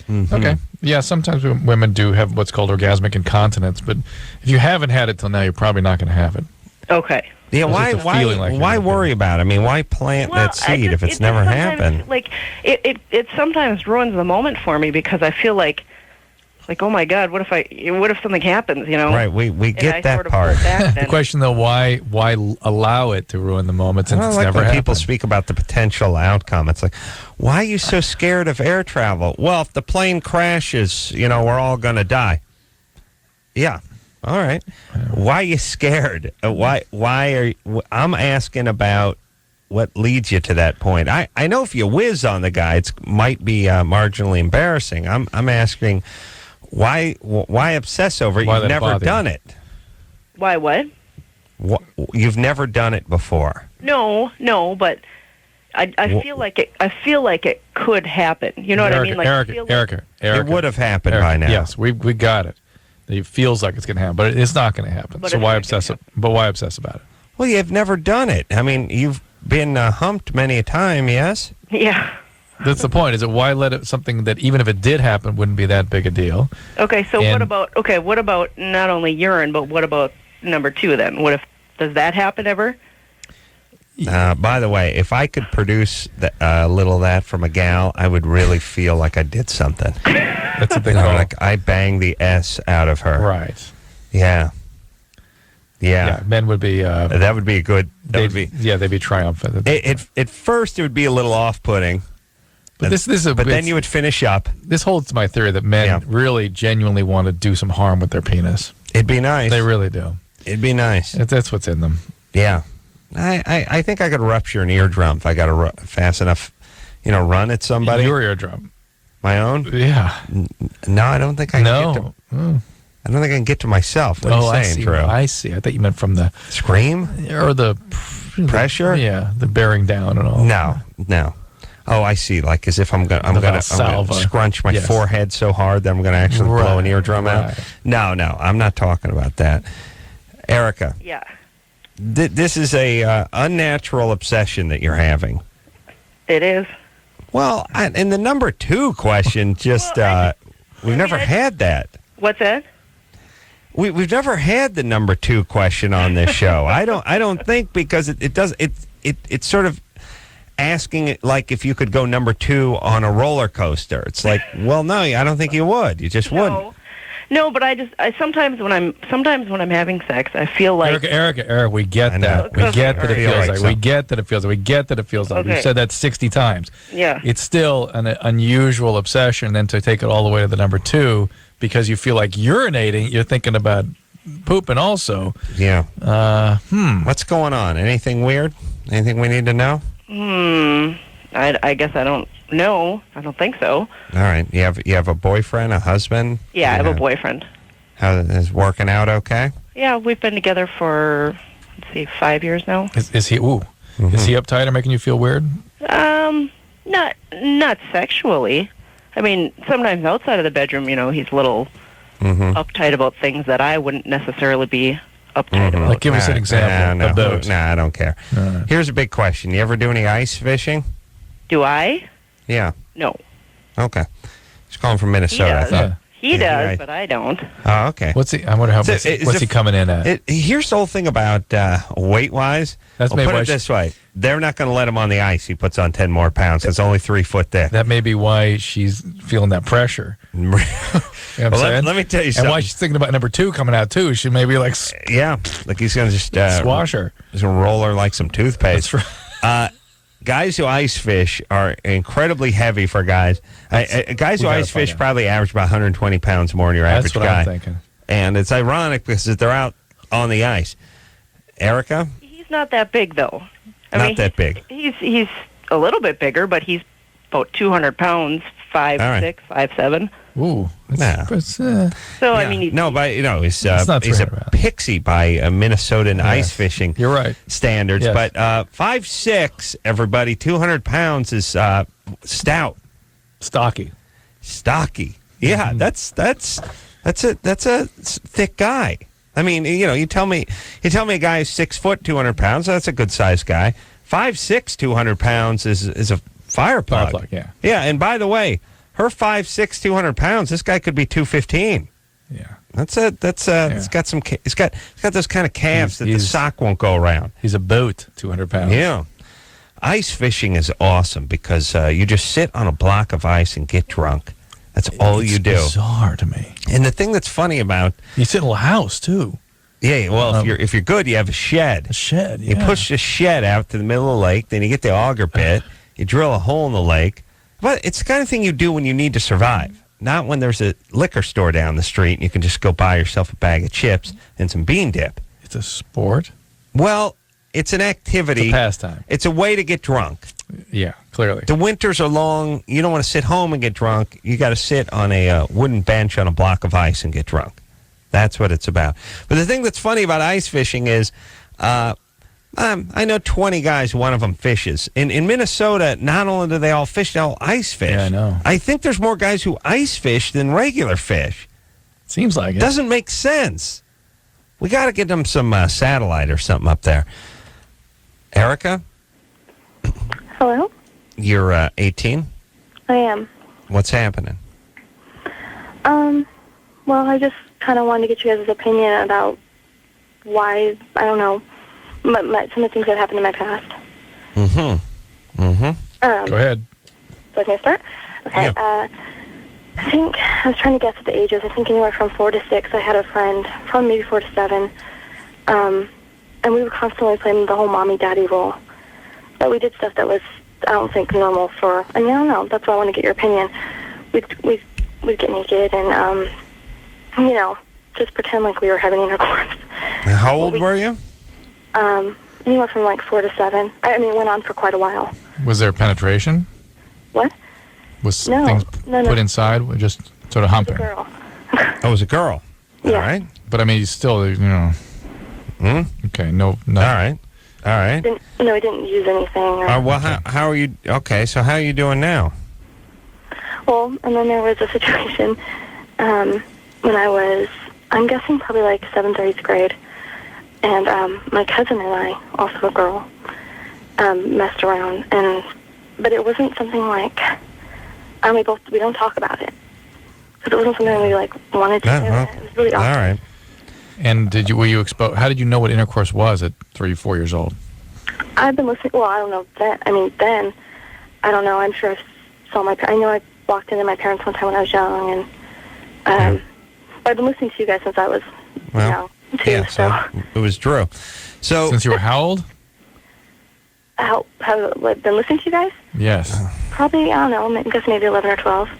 Mm-hmm. Okay. Yeah, sometimes women do have what's called orgasmic incontinence, but if you haven't had it till now, you're probably not going to have it. Okay. Yeah, why worry about it? I mean, why plant that seed if it's never happened? Like, it sometimes ruins the moment for me because I feel like, oh my God, what if something happens, Right, we get that part. The question, though, why allow it to ruin the moment since it's never happened? People speak about the potential outcome. It's like, why are you so scared of air travel? Well, if the plane crashes, we're all going to die. Yeah. All right. Why are you scared? Why are you, I'm asking about what leads you to that point. I know if you whiz on the guy, it might be marginally embarrassing. I'm asking, why obsess over it? You've never done it. Why what? You've never done it before. No, but I feel like it. I feel like it could happen. You know what I mean? Like Erica, it would have happened by now. Yes, we got it. It feels like it's going to happen, but it's not going to happen. So why obsess? But why obsess about it? Well, you've never done it. I mean, you've been humped many a time. Yes. Yeah. That's the point. Is it why let it something that even if it did happen wouldn't be that big a deal? Okay. So what about not only urine, but what about number 2 then? Does that happen ever? By the way, if I could produce a little of that from a gal, I would really feel like I did something. That's the thing. Like I banged the S out of her. Right. Yeah. Men would be. That would be a good. They'd be triumphant. At first, it would be a little off-putting. But then you would finish up. This holds to my theory that men really genuinely want to do some harm with their penis. It'd be nice. They really do. It'd be nice. That's what's in them. Yeah. I think I could rupture an eardrum if I got a fast enough, run at somebody. Your eardrum. My own? Yeah. No, I don't think I can get to... I don't think I can get to myself. What are you saying, Drew? I see. I thought you meant from the... Scream? Or the... Pressure? Yeah, the bearing down and all. No. Oh, I see. Like as if I'm gonna scrunch my forehead so hard that I'm gonna actually blow an eardrum out. No, I'm not talking about that. Erica. Yeah. This is a unnatural obsession that you're having. It is. Well, and the number 2 question just we've never had that. What's that? We've never had the number 2 question on this show. I don't think because it's sort of asking it like if you could go number 2 on a roller coaster. It's like, well, no, I don't think you would. You just wouldn't. No, but I sometimes when I'm having sex, I feel like Erica, we get that. We get that it feels like. We get that it feels like. We get that it feels like. We've said that 60 times. Yeah. It's still an unusual obsession. Then to take it all the way to the number 2 because you feel like urinating, you're thinking about pooping also. Yeah. What's going on? Anything weird? Anything we need to know? I guess I don't know. I don't think so. All right. You have a boyfriend, a husband? Yeah, I have a boyfriend. How is working out okay? Yeah, we've been together for 5 years now. Is he Is he uptight or making you feel weird? Not sexually. I mean, sometimes outside of the bedroom, he's a little uptight about things that I wouldn't necessarily be uptight about. Like, give us an example of those. No, I don't care. Here's a big question. You ever do any ice fishing? Do I? Yeah. No. Okay. He's calling from Minnesota. I thought. He does, right. but I don't. Oh, okay. What's he? I wonder how. What's he coming in at? Here's the whole thing about weight-wise. That's Put it this way: they're not going to let him on the ice. He puts on 10 more pounds. It's only 3 foot thick. That may be why she's feeling that pressure. You know what I'm saying? Let me tell you something. And why she's thinking about number 2 coming out too. She may be like, like he's going to just swash her. He's going to roll her like some toothpaste. That's right. Guys who ice fish are incredibly heavy for guys. Guys who ice fish probably average about 120 pounds more than your average guy. That's what I'm thinking. And it's ironic because they're out on the ice. Erica? He's not that big, though. Not that big. He's a little bit bigger, but he's about 200 pounds, 5'6", 5'7". Ooh. So, I mean... he's a pixie by Minnesotan ice fishing You're right. standards. Yes. But 5'6", everybody, 200 pounds is stout. Stocky. Yeah, that's a thick guy. I mean, you tell me a guy who's 6 foot, 200 pounds, that's a good sized guy. 5'6", 200 pounds is a fire plug. Yeah. Yeah, and by the way, her 5'6", 200 pounds, this guy could be 215. Yeah. It's got some. It's got those kind of calves that the sock won't go around. He's a boat, 200 pounds. Yeah. Ice fishing is awesome because you just sit on a block of ice and get drunk. That's all you do. It's bizarre to me. And the thing that's funny about you sit in a house too. Yeah, well, if you're good, you have a shed. A shed. Yeah. You push the shed out to the middle of the lake, then you get the auger pit, you drill a hole in the lake. But it's the kind of thing you do when you need to survive, not when there's a liquor store down the street and you can just go buy yourself a bag of chips and some bean dip. It's a sport. Well, it's an activity. It's a pastime. It's a way to get drunk. Yeah, clearly. The winters are long. You don't want to sit home and get drunk. You got to sit on a wooden bench on a block of ice and get drunk. That's what it's about. But the thing that's funny about ice fishing is I know 20 guys, one of them fishes. In Minnesota, not only do they all fish, they all ice fish. Yeah, I know. I think there's more guys who ice fish than regular fish. Seems like it. Doesn't make sense. We got to get them some satellite or something up there. Erica? Hello? You're 18? I am. What's happening? Well, I just kind of wanted to get you guys' opinion about why, I don't know, some of the things that happened in my past. Go ahead. So can I start? Okay. Yeah. I think I was trying to guess at the ages. I think anywhere from 4 to 6. I had a friend, from maybe 4 to 7, and we were constantly playing the whole mommy-daddy role. But we did stuff that was, I don't think, normal for. I mean, I don't know. That's why I want to get your opinion. We'd get naked and, just pretend like we were having intercourse. How old were you? Anywhere from like 4 to 7. I mean, it went on for quite a while. Was there penetration? What? Was No, things no. put inside? Just sort of humping? It was a girl. Oh, it was a girl. Yeah. All right. But I mean, you still, Okay, no. All right. We didn't use anything. Well, how are you? Okay, so how are you doing now? Well, and then there was a situation when I was, I'm guessing probably like 7th or 8th grade, and my cousin and I, also a girl, messed around, but it wasn't something like, we don't talk about it, because it wasn't something we wanted to do. It was really awkward. All right. And were you exposed? How did you know what intercourse was at 3 or 4 years old? I've been listening. Well, I don't know then. I don't know. I'm sure I saw I know I walked into my parents one time when I was young, and I've been listening to you guys since I was young too. Yeah, so it was Drew. So since you were how old? How I've been listening to you guys? Yes. Probably, I don't know. I guess maybe 11 or 12.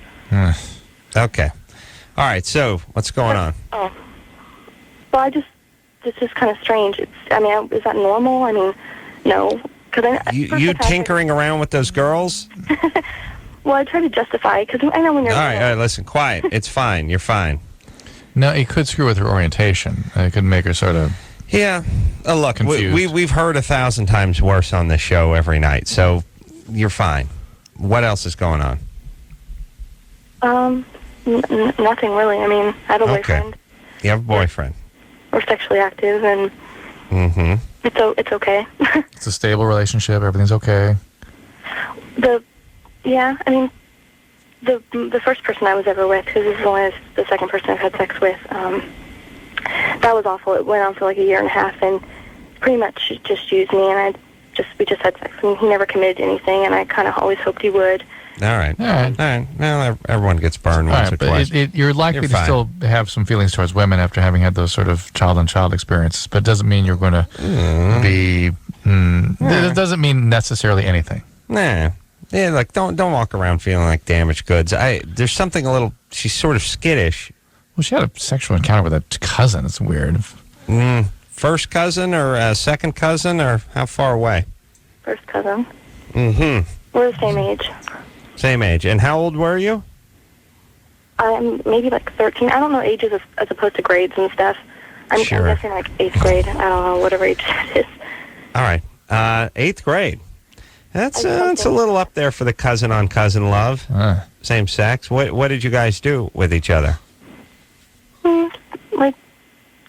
Okay. All right. So what's going on? Oh. Well, it's just kind of strange. Is that normal? I mean, no. You tinkering around with those girls? Well, I try to justify, because I know when you're... All right, listen, quiet. It's fine. You're fine. No, it could screw with her orientation. It could make her sort of... Yeah. Look, confused. we've heard 1,000 times worse on this show every night, so you're fine. What else is going on? Nothing really. I mean, I have a boyfriend. You have a boyfriend? we're sexually active, and it's okay. It's a stable relationship. Everything's okay. The first person I was ever with, because this is only the second person I've had sex with, that was awful. It went on for like a year and a half, and pretty much just used me, and we just had sex, and he never committed to anything, and I kind of always hoped he would. All right. Well, everyone gets burned once or twice. You're likely to still have some feelings towards women after having had those sort of child-on-child experiences, but it doesn't mean you're going to be... It doesn't mean necessarily anything. Nah. Yeah, like, don't walk around feeling like damaged goods. There's something a little... She's sort of skittish. Well, she had a sexual encounter with a cousin. It's weird. First cousin or second cousin, or how far away? First cousin. Mm-hmm. We're the same age. Same age. And how old were you? I'm maybe like 13. I don't know ages as opposed to grades and stuff. I'm guessing like 8th grade. I don't know, whatever age that is. All right. 8th grade. That's a little up there for the cousin-on-cousin love. Same sex. What did you guys do with each other? Like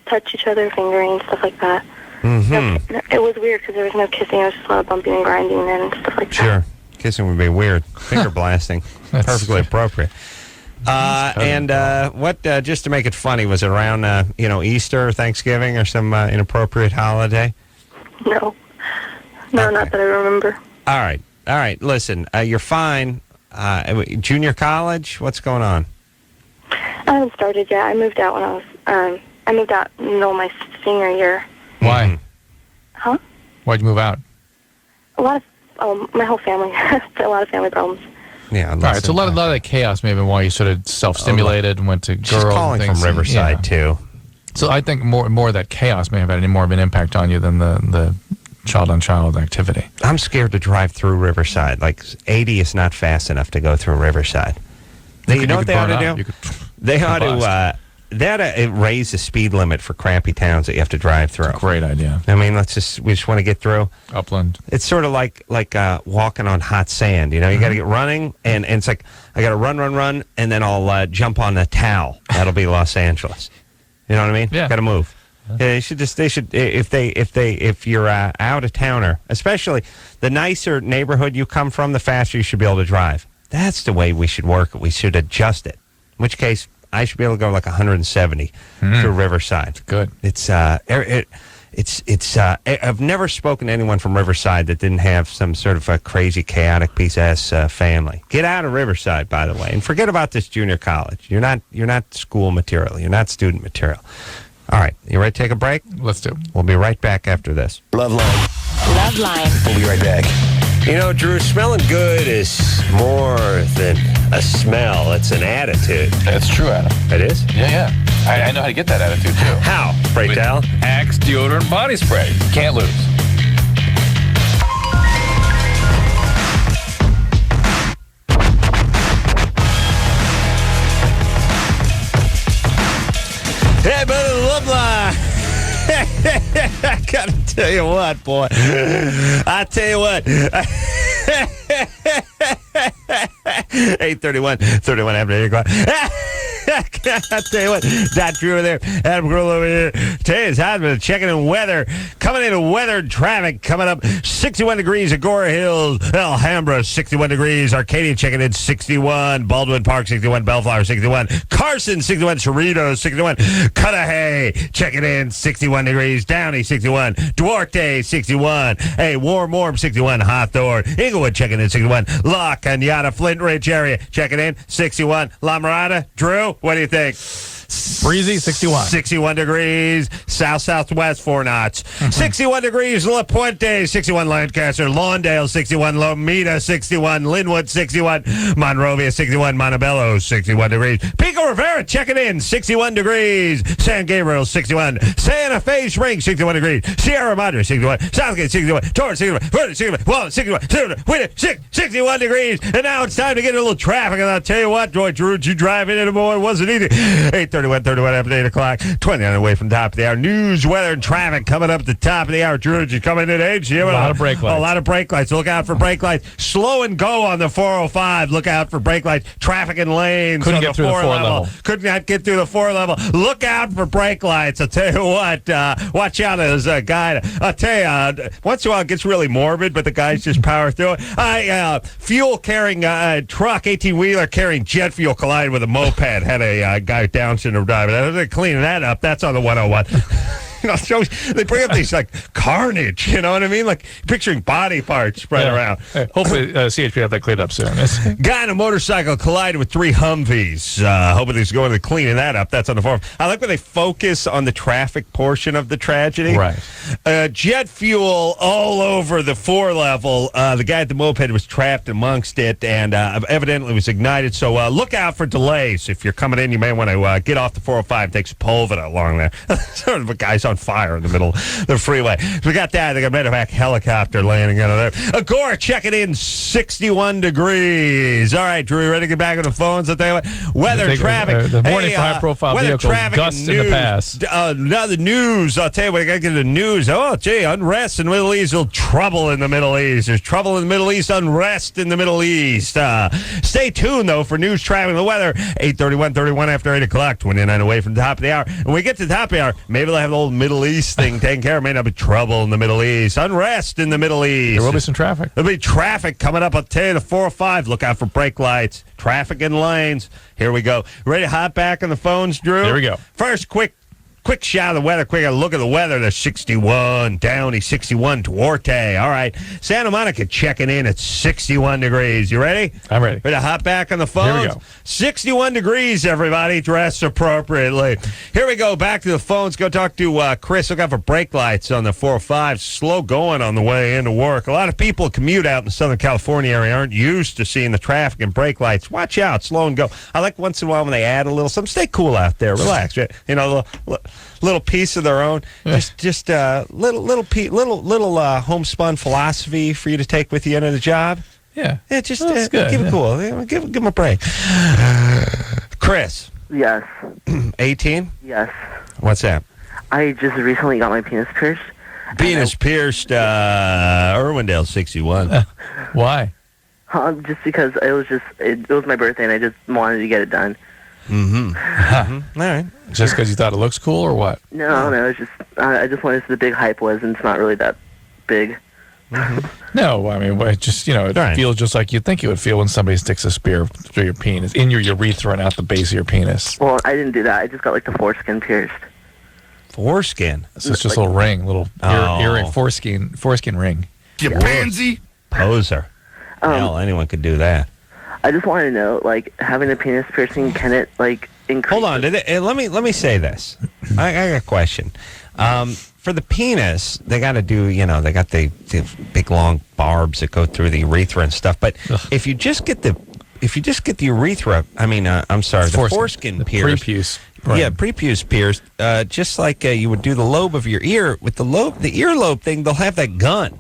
touch each other, fingering, stuff like that. Mm-hmm. It was weird because there was no kissing. It was just a lot of bumping and grinding and stuff like that. Sure. Kissing would be weird. Finger blasting. Perfectly appropriate. What, just to make it funny, was it around, Easter or Thanksgiving or some inappropriate holiday? No. Okay. Not that I remember. All right. Listen, you're fine. Junior college? What's going on? I haven't started yet. I moved out when I moved out in the middle of my senior year. Why? Huh? Why'd you move out? My whole family. A lot of family problems. Yeah. All right, so a lot of that chaos may have been why you sort of self-stimulated and went to girls. She's calling and things. from Riverside, too. So I think more of that chaos may have had more of an impact on you than the child-on-child activity. I'm scared to drive through Riverside. Like, 80 is not fast enough to go through Riverside. You know what they ought to do? They ought to raise the speed limit for crappy towns that you have to drive through. That's a great idea. I mean, we just want to get through. Upland. It's sort of like walking on hot sand. You got to get running, and it's like I got to run, and then I'll jump on a towel. That'll be Los Angeles. You know what I mean? Yeah. Got to move. They should if you're out of towner, especially the nicer neighborhood you come from, the faster you should be able to drive. That's the way we should work it. We should adjust it. In which case, I should be able to go like 170 through Riverside. Good. I've never spoken to anyone from Riverside that didn't have some sort of a crazy, chaotic piece-ass family. Get out of Riverside, by the way, and forget about this junior college. You're not school material. You're not student material. All right, you ready to take a break? Let's do. We'll be right back after this. LoveLine. We'll be right back. Drew, smelling good is more than a smell. It's an attitude. That's true, Adam. It is? Yeah. I know how to get that attitude, too. How? Pray tell? Axe deodorant body spray. Can't lose. Hey, brother, LoveLine. I gotta tell you what, boy. I tell you what. 8:31 after 8 o'clock. I tell you what, Dr. Drew over there, Adam Grohl over here. Today's husband checking in weather. Coming into weather traffic. Coming up 61 degrees Agora Hills, Alhambra 61 degrees, Arcadia checking in 61, Baldwin Park 61, Bellflower 61, Carson 61, Cerritos 61, Cudahy checking in 61 degrees, Downey 61, Duarte 61, hey, warm 61, Hawthorne, Inglewood checking in 61, La Cañada, Flint Ridge area checking in 61, La Mirada, Drew, what do you think? Breezy, 61. 61 degrees. Southwest, 4 knots. 61 degrees, La Puente, 61 Lancaster, Lawndale, 61 Lomita, 61 Linwood, 61 Monrovia, 61 Montebello, 61 degrees. Pico Rivera checking in, 61 degrees. San Gabriel, 61. Santa Fe Springs, 61 degrees. Sierra Madre, 61. Southgate, 61. Torrance, 61. Vernon, 61. Walnut, 61. 61 degrees. And now it's time to get a little traffic. And I'll tell you what, Drew, you drive in it, boy, it wasn't easy. 8:30. 8:31 after 8 o'clock. 29 away from top of the hour. News, weather, and traffic coming up at the top of the hour. Drew, you coming in at 8? A lot of brake lights. A lot of brake lights. Look out for brake lights. Slow and go on the 405. Look out for brake lights. Traffic and lanes. Couldn't on get the through the 4 4 level. level. Could not get through the 4 level. Look out for brake lights. I'll tell you what. Watch out. There's a guy. I'll tell you, once in a while it gets really morbid, but the guys just power through it. Fuel carrying truck, 18-wheeler carrying jet fuel collided with a moped. Had a guy Down syndrome driving. They're cleaning that up. That's on the 101. So they bring up these like carnage, you know what I mean? Like picturing body parts spread around. Hey, hopefully CHP have that cleaned up soon. Guy on a motorcycle collided with 3 Humvees. Hoping he's going to cleaning that up. That's on the 4. I like when they focus on the traffic portion of the tragedy. Right. Jet fuel all over the 4 level. The guy at the moped was trapped amongst it and evidently was ignited. So look out for delays. If you're coming in, you may want to get off the 405. Take Sepulveda along there. Sort of a guy's on fire in the middle of the freeway. We got that. They got a medevac helicopter landing out of there. Agora checking in 61 degrees. All right, Drew, you ready to get back on the phones? I'll tell you what. Weather, traffic. The morning for high-profile vehicles, gust in the past. Another news. I'll tell you what, I got to get the news. Oh, gee, unrest in the Middle East. Trouble in the Middle East. There's trouble in the Middle East, unrest in the Middle East. Stay tuned, though, for news, traffic, and the weather. 8:31 after 8 o'clock, 29 away from the top of the hour. When we get to the top of the hour, maybe they'll have the old Middle East thing taken care of. May not be trouble in the Middle East. Unrest in the Middle East. There will be some traffic. There'll be traffic coming up. I'll tell you, the 405. Look out for brake lights, traffic and lanes. Here we go. Ready to hop back on the phones, Drew? Here we go. First, quick shot of the weather. Quick look at the weather. There's 61. Downey, 61. Duarte. All right. Santa Monica checking in at 61 degrees. You ready? I'm ready. Ready to hop back on the phone? Here we go. 61 degrees, everybody. Dress appropriately. Here we go. Back to the phones. Go talk to Chris. Look out for brake lights on the 405. Slow going on the way into work. A lot of people commute out in the Southern California area aren't used to seeing the traffic and brake lights. Watch out. Slow and go. I like once in a while when they add a little something. Stay cool out there. Relax. You know, little piece of their own, just little homespun philosophy for you to take with you into the job. Yeah, just good. Give it cool. Give them a break. Chris. Yes. 18. Yes. What's that? I just recently got my penis pierced. Penis pierced. Irwindale 61. Why? Just because it was my birthday and I just wanted to get it done. All right. Just because you thought it looks cool, or what? No. It's just I just wanted to see the big hype was, and it's not really that big. No, I mean, it just it feels just like you'd think it would feel when somebody sticks a spear through your penis, in your urethra and out the base of your penis. Well, I didn't do that. I just got like the foreskin pierced. Foreskin? So it's just a little ring, little earring, foreskin ring. You pansy. Poser. Hell, anyone could do that. I just want to know, like, having a penis piercing, can it like increase? Hold on, let me say this. I got a question. For the penis, they got to do, they got the big long barbs that go through the urethra and stuff. But if you just get the urethra, the foreskin pierced. Prepuce. Right. Yeah, prepuce pierced. Just like you would do the lobe of your ear with the earlobe thing. They'll have that gun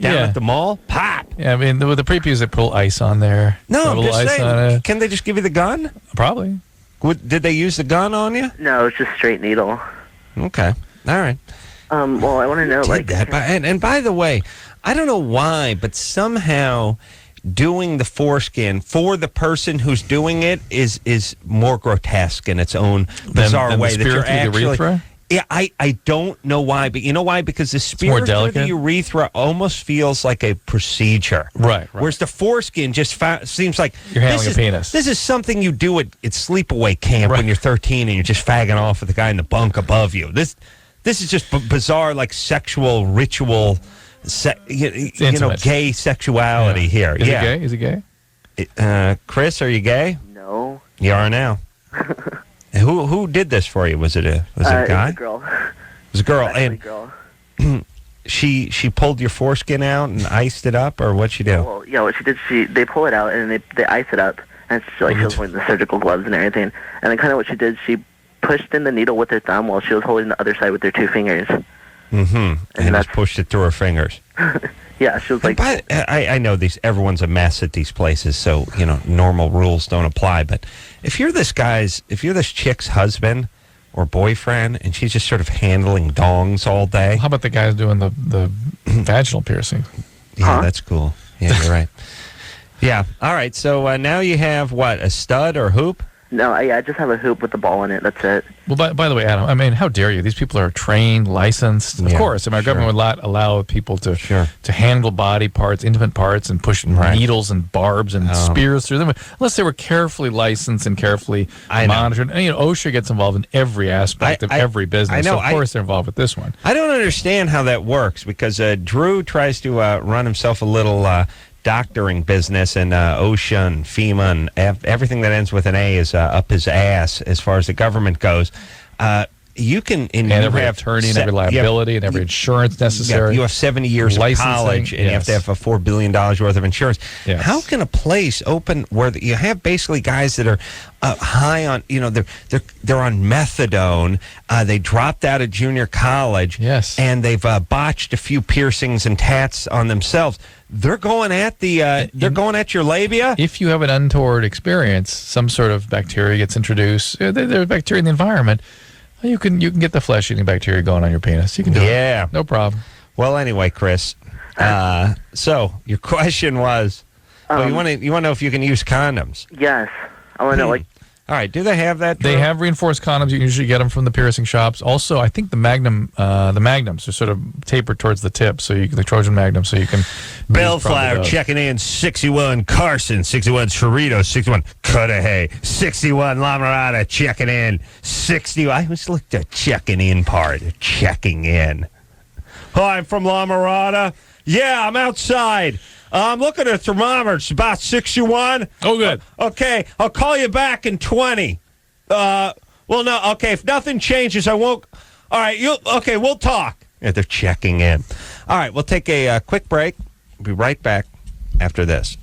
down at the mall. Pop. Yeah, I mean, with the prepuce, they put a little ice on there. No, I'm just saying. Can they just give you the gun? Probably. Did they use the gun on you? No, it's just straight needle. Okay. All right. Well, I want to know, like, that. And by the way, I don't know why, but somehow doing the foreskin for the person who's doing it is more grotesque in its own bizarre way. The spear through the urethra? Yeah, I don't know why, but you know why? Because the spear through the urethra almost feels like a procedure. Right. Whereas the foreskin just seems like you're handling a penis. This is something you do at sleepaway camp when you're 13 and you're just fagging off with the guy in the bunk above you. This is just bizarre, like sexual ritual, gay sexuality here. Is he gay? Chris, are you gay? No. You are now. Who did this for you? Was it a guy? It was a girl. It was a girl. And girl. She pulled your foreskin out and iced it up, or what'd she do? Well, yeah, what she did, they pull it out and they ice it up, and she was wearing the surgical gloves and everything. And then kind of what she did, she pushed in the needle with her thumb while she was holding the other side with her 2 fingers. And just pushed it through her fingers. Yeah, she was like... But I know everyone's a mess at these places, so, normal rules don't apply. But if you're this chick's husband or boyfriend, and she's just sort of handling dongs all day. How about the guys doing the vaginal piercing? Yeah, that's cool. Yeah, you're right. Yeah. All right. So now you have what, a stud or hoop? No, I just have a hoop with the ball in it. That's it. Well, by the way, Adam, I mean, how dare you? These people are trained, licensed. Of course, our government would not allow people to handle body parts, intimate parts, and push needles and barbs and spears through them, unless they were carefully licensed and carefully monitored. And, OSHA gets involved in every aspect of every business. I know. So of course, they're involved with this one. I don't understand how that works because Drew tries to run himself a little doctoring business, and OSHA and FEMA and everything that ends with an A is up his ass as far as the government goes. You can... And every attorney and every liability and every insurance necessary. You have 70 years of college, and you have to have $4 billion worth of insurance. Yes. How can a place open where you have basically guys that are high on, they're on methadone, they dropped out of junior college, and they've botched a few piercings and tats on themselves. They're going at they're going at your labia. If you have an untoward experience, some sort of bacteria gets introduced. There's bacteria in the environment. You can get the flesh-eating bacteria going on your penis. You can do it. No problem. Well, anyway, Chris. So your question was, you want to know if you can use condoms? Yes, I want to know All right, do they have that? They have reinforced condoms. You can usually get them from the piercing shops. Also, I think the magnums are sort of tapered towards the tip, so the Trojan Magnum, so you can... Bellflower checking in, 61 Carson, 61 Cerritos, 61 Cudahy, 61 Lamarada checking in, 60... I always look at the checking in part, checking in. Hi, I'm from Lamarada. Yeah, I'm outside. I'm looking at a thermometer. It's about 61. Oh, good. Okay, I'll call you back in 20. Well, no, okay, if nothing changes, I won't... All right, we'll talk. Yeah, they're checking in. All right, we'll take a quick break. We'll be right back after this.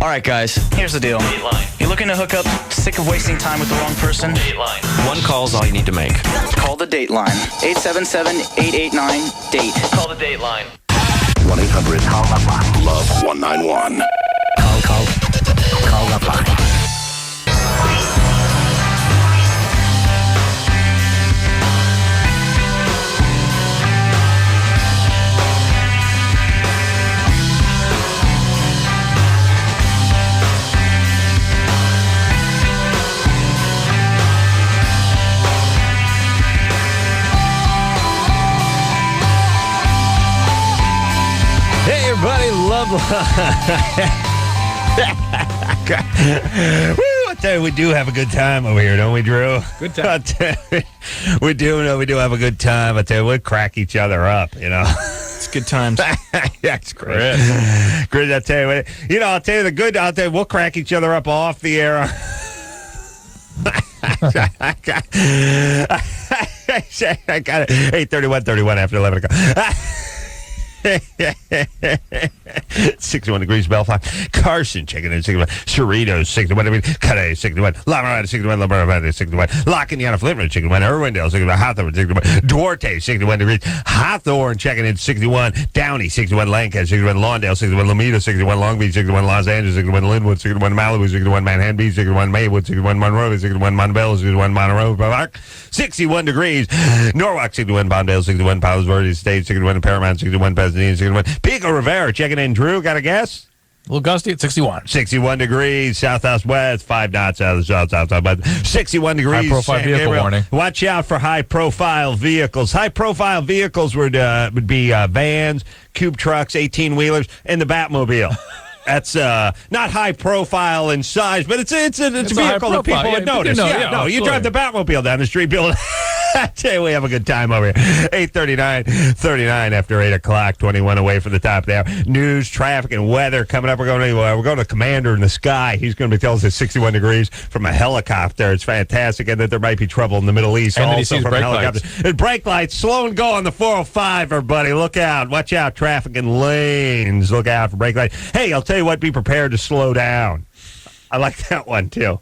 All right, guys, here's the deal. Dateline. You're looking to hook up, sick of wasting time with the wrong person? Dateline. One call's all you need to make. Call the Dateline. 877-889-DATE. Call the Dateline. 1-800-LOVE-191. Call LoveLine. Hey, everybody, LoveLine. Woo, I tell you, we do have a good time over here, don't we, Drew? Good time. We do have a good time. I tell you, we crack each other up, It's good times. Yeah, it's great. Chris, I tell you, I'll tell you we'll crack each other up off the air. I got it. 8:31 after 11 o'clock. 61 degrees, Bellflower. Carson checking in, 61. Cerritos, 61. Cudahy, 61. Lamarada, 61. Lamarada, 61. Lacaniana, Flintman, 61. Irwindale, 61. Hawthorne, 61. Duarte, 61 degrees. Hawthorne checking in, 61. Downey, 61. Lancaster, 61. Lawndale, 61. Lomita, 61. Long Beach, 61. Los Angeles, 61. Linwood, 61. Malibu, 61. Manhattan Beach, 61. Maywood, 61. Monroe, 61. Montebello, 61. Monroe, 61 degrees. Norwalk, 61. Bondale, 61. Palos Verdes State, 61. Paramount, 61. Pasadena, 61. Pico Rivera checking in. Drew, got a guess? A little gusty at 61. 61 degrees, south-southwest, 5 knots out of the south-southwest. 61 degrees. High-profile vehicle warning. Watch out for high-profile vehicles. High-profile vehicles would be vans, cube trucks, 18-wheelers, and the Batmobile. That's not high profile in size, but it's a vehicle that people would notice. You drive the Batmobile down the street, Bill. I tell you, we have a good time over here. 8:39 after 8 o'clock, 21 away from the top there. News, traffic, and weather coming up. We're going to Commander in the Sky. He's going to be telling us it's 61 degrees from a helicopter. It's fantastic, and that there might be trouble in the Middle East. And also then he sees from brake a helicopter. lights. And brake lights, slow and go on the 405, everybody. Look out. Watch out. Traffic and lanes. Look out for brake lights. Hey, I'll tell you what, be prepared to slow down. I like that one, too.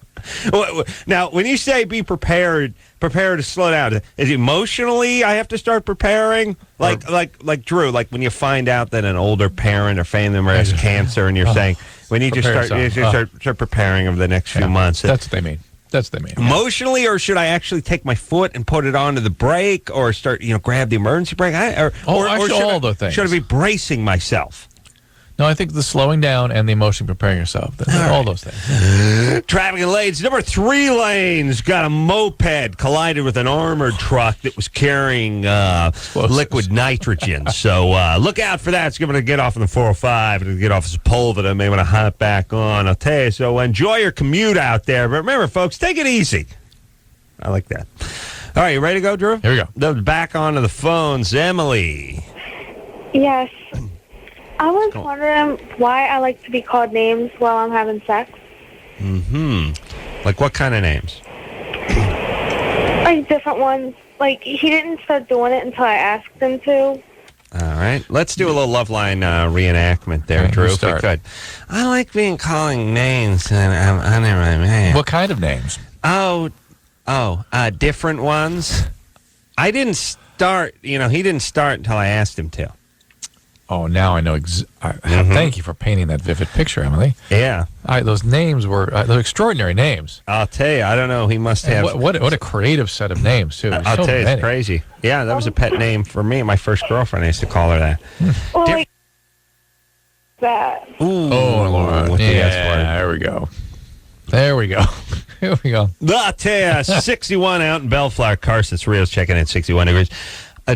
Now, when you say be prepared, prepare to slow down. Is emotionally I have to start preparing? Like Drew, like when you find out that an older parent or family member has cancer, and you're saying we need to start preparing over the next few months. That's what they mean. That's what they mean. Emotionally, or should I actually take my foot and put it onto the brake, or start grab the emergency brake? Or all the things. Should I be bracing myself? No, I think the slowing down and the emotion preparing yourself. All those things. Traffic and lanes. Number 3 lanes got a moped collided with an armored truck that was carrying liquid nitrogen. So look out for that. It's going to get off on the 405 and get off as a pole that I may want to hop back on. I'll tell you. So enjoy your commute out there. But remember, folks, take it easy. I like that. All right, you ready to go, Drew? Here we go. Back onto the phones. Emily. Yes. I was wondering why I like to be called names while I'm having sex. Like what kind of names? Like different ones. Like, he didn't start doing it until I asked him to. All right. Let's do a little LoveLine reenactment there, Drew, if we could. I like being calling names. What kind of names? Different ones. I didn't start, he didn't start until I asked him to. Oh, now I know. Thank you for painting that vivid picture, Emily. Yeah. Those names were they're extraordinary names. I'll tell you, I don't know. He must have. What a creative set of names, too. I'll tell you, it's crazy. Yeah, that was a pet name for me. My first girlfriend, I used to call her that. Well, like that. Ooh. Oh, Laura. With the S word. There we go. There we go. Here we go. I'll tell you, 61 out in Bellflower. Carson Rios checking in 61 degrees.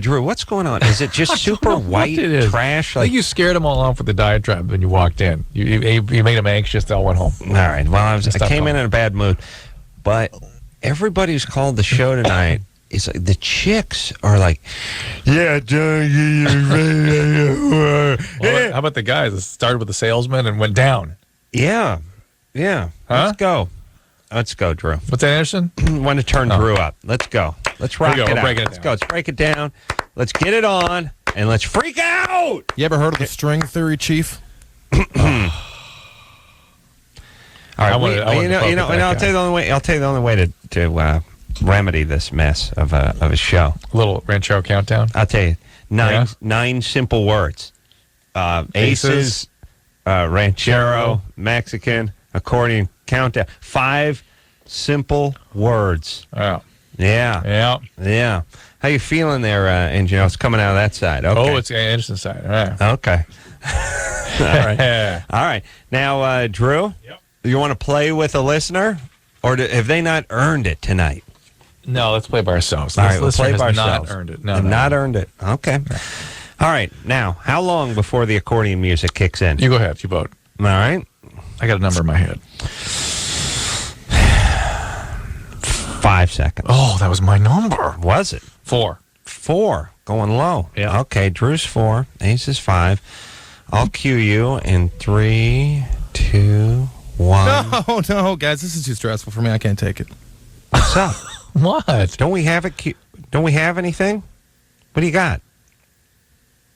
Drew, what's going on? Is it just super white trash? I think you scared them all off with the diatribe when you walked in. You made them anxious. They all went home. All right. Well, I came in a bad mood. But everybody who's called the show tonight is like, the chicks are like, yeah, well, how about the guys? It started with the salesman and went down. Yeah. Huh? Let's go, Drew. What's that, Anderson? Want to turn Drew up. Let's go. Let's rock it out. Let's go. Let's break it down. Let's get it on, and let's freak out. You ever heard of the string theory, Chief? All right. I'll tell you the only way to remedy this mess of a show. A little Ranchero countdown. I'll tell you nine simple words: aces, ranchero, Mexican, accordion, countdown. 5 simple words. Wow. Yeah. How you feeling there, engineer? It's coming out of that side. Okay. Oh, it's Anderson's side. All right. Okay. All right. Now, Drew, you want to play with a listener, or have they not earned it tonight? No, let's play by ourselves. All right, we'll play by ourselves. Not earned it. Not earned it. Okay. All right. Now, how long before the accordion music kicks in? You go ahead. You vote. All right. I got a number in my head. 5 seconds. Oh, that was my number. Was it? 4. 4. Going low. Yeah. Okay, Drew's 4. Ace is 5. I'll cue you in 3, 2, 1. No, guys, this is too stressful for me. I can't take it. What's up? What? Don't we have it? Don't we have anything? What do you got?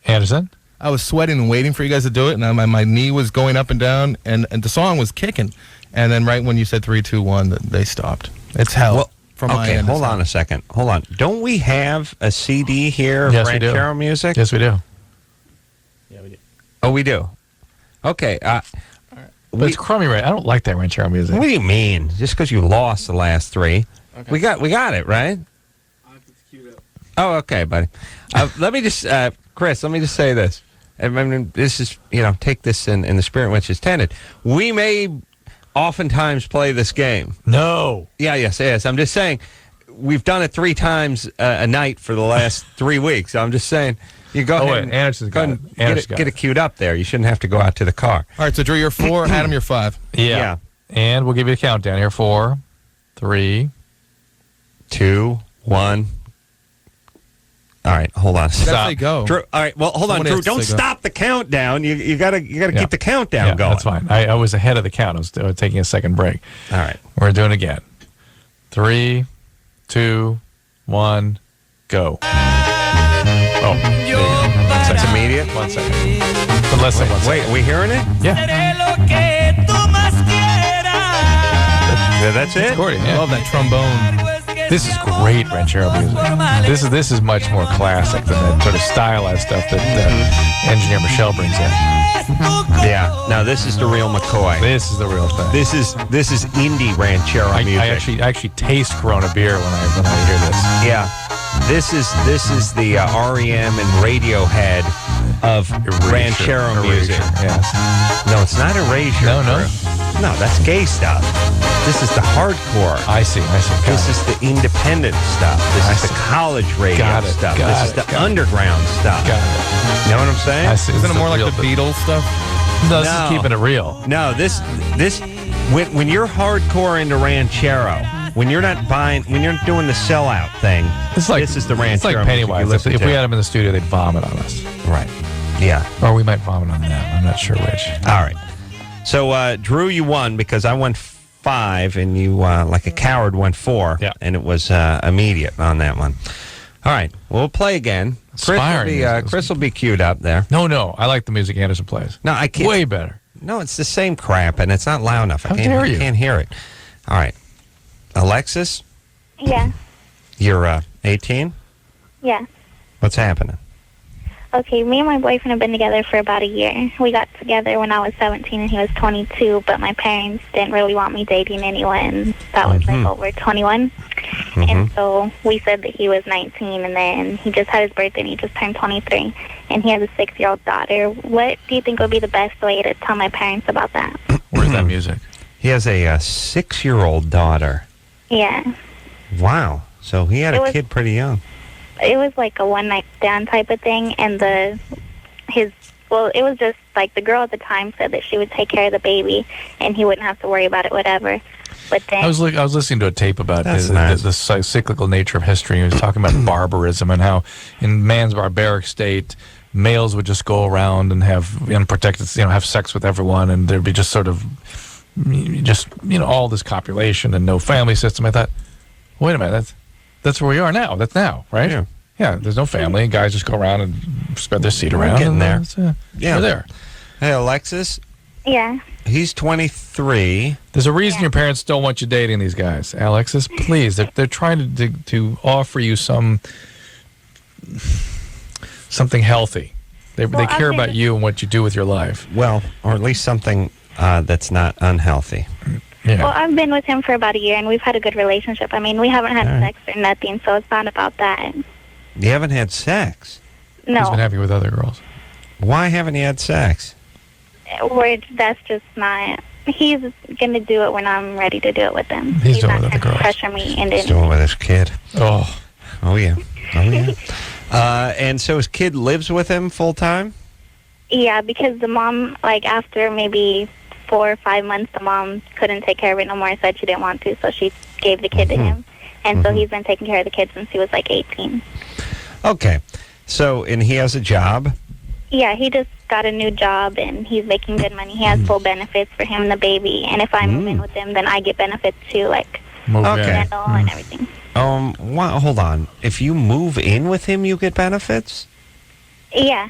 Anderson? I was sweating and waiting for you guys to do it, and my knee was going up and down, and the song was kicking. And then right when you said 3, 2, 1, they stopped. It's hell. Well, from my okay, end. hold on a second. Hold on. Don't we have a CD here of Ranchero music? Yes, we do. Yeah, we do. Oh, we do. Okay. But it's crummy, right? I don't like that Ranchero music. What do you mean? Just because you lost the last 3? Okay. We got it, right? Oh, okay, buddy. Let me just, Chris, let me just say this. I mean, this is, take this in the spirit in which it's intended. We may oftentimes play this game. No. Yes. I'm just saying, we've done it 3 times a night for the last 3 weeks. I'm just saying, you go ahead and get it queued up there. You shouldn't have to go out to the car. All right, so Drew, you're 4, Adam, you're 5. Yeah. And we'll give you a countdown here. 4, 3, 2, 1. All right, hold on. Stop. Go. Drew, all right, well, hold on, Drew. Don't stop the countdown. You gotta keep the countdown going. That's fine. I was ahead of the count. I was taking a second break. All right, we're doing it again. 3, 2, 1, go. Oh, that's immediate. 1 second. Less than 1 second. Wait, are we hearing it? Yeah. Yeah, that's it. Accordion, yeah. Love that trombone. This is great ranchero music. This is much more classic than that sort of stylized stuff that engineer Michelle brings in. Yeah. Now this is the real McCoy. This is the real thing. This is indie ranchero music. I actually taste Corona beer when I hear this. Yeah. This is the REM and Radiohead of ranchero music. Yes. No, it's not erasure. No, that's gay stuff. This is the hardcore. I see. This is the independent stuff. This is the college radio stuff. This is the underground stuff. Got it. You know what I'm saying? I see. Isn't it more like the Beatles stuff? No, this is keeping it real. No, this when you're hardcore into ranchero, when you're not doing the sellout thing, It's like, this is the ranchero. It's like Pennywise. music you If listen we to. had him in the studio, they'd vomit on us. Right. Yeah. Or we might vomit on them. I'm not sure which. All right. So, Drew, you won because I won 5 and you, like a coward, won 4. Yeah. And it was immediate on that one. All right. We'll play again. Chris will be queued up there. No. I like the music Anderson plays. No, I can't. Way better. No, it's the same crap, and it's not loud enough. How dare you? I can't hear it. All right. Alexis, Yeah. you're 18? Yeah. What's happening? Okay, me and my boyfriend have been together for about a year. We got together when I was 17 and he was 22, but my parents didn't really want me dating anyone that was like over 21. And so we said that he was 19, and then he just had his birthday and he just turned 23. And he has a 6-year-old daughter. What do you think would be the best way to tell my parents about that? Where's that music? He has a 6-year-old daughter. Yeah. Wow. So he had a kid pretty young. It was like a one-night stand type of thing, and it was just like the girl at the time said that she would take care of the baby, and he wouldn't have to worry about it, whatever. But then I was listening to a tape about nice. the cyclical nature of history. He was talking about barbarism and how in man's barbaric state, males would just go around and have unprotected, have sex with everyone, and there'd be just sort of all this copulation and no family system. I thought, wait a minute, that's where we are now. That's now, right? Yeah, there's no family. Guys just go around and spread their seed around. Getting there. We're there. Hey, Alexis, yeah. he's 23. There's a reason your parents don't want you dating these guys, Alexis. Please, they're trying to offer you something healthy. They care about you and what you do with your life. Well, or at least something that's not unhealthy. Yeah. Well, I've been with him for about a year, and we've had a good relationship. I mean, we haven't had sex or nothing, so it's not about that. You haven't had sex? No. He's been happy with other girls. Why haven't you had sex? That's just not... He's going to do it when I'm ready to do it with him. He's doing not it with other trying to girls. pressure me into He's doing it with his kid. Oh yeah. And so his kid lives with him full time? Yeah, because the mom, like, after maybe 4 or 5 months, the mom couldn't take care of it no more and said she didn't want to, so she gave the kid to him. And so he's been taking care of the kid since he was, like, 18. Okay. So, and he has a job? Yeah, he just got a new job, and he's making good money. He has full benefits for him and the baby. And if I move in with him, then I get benefits, too, like dental and everything. Hold on. If you move in with him, you get benefits? Yeah.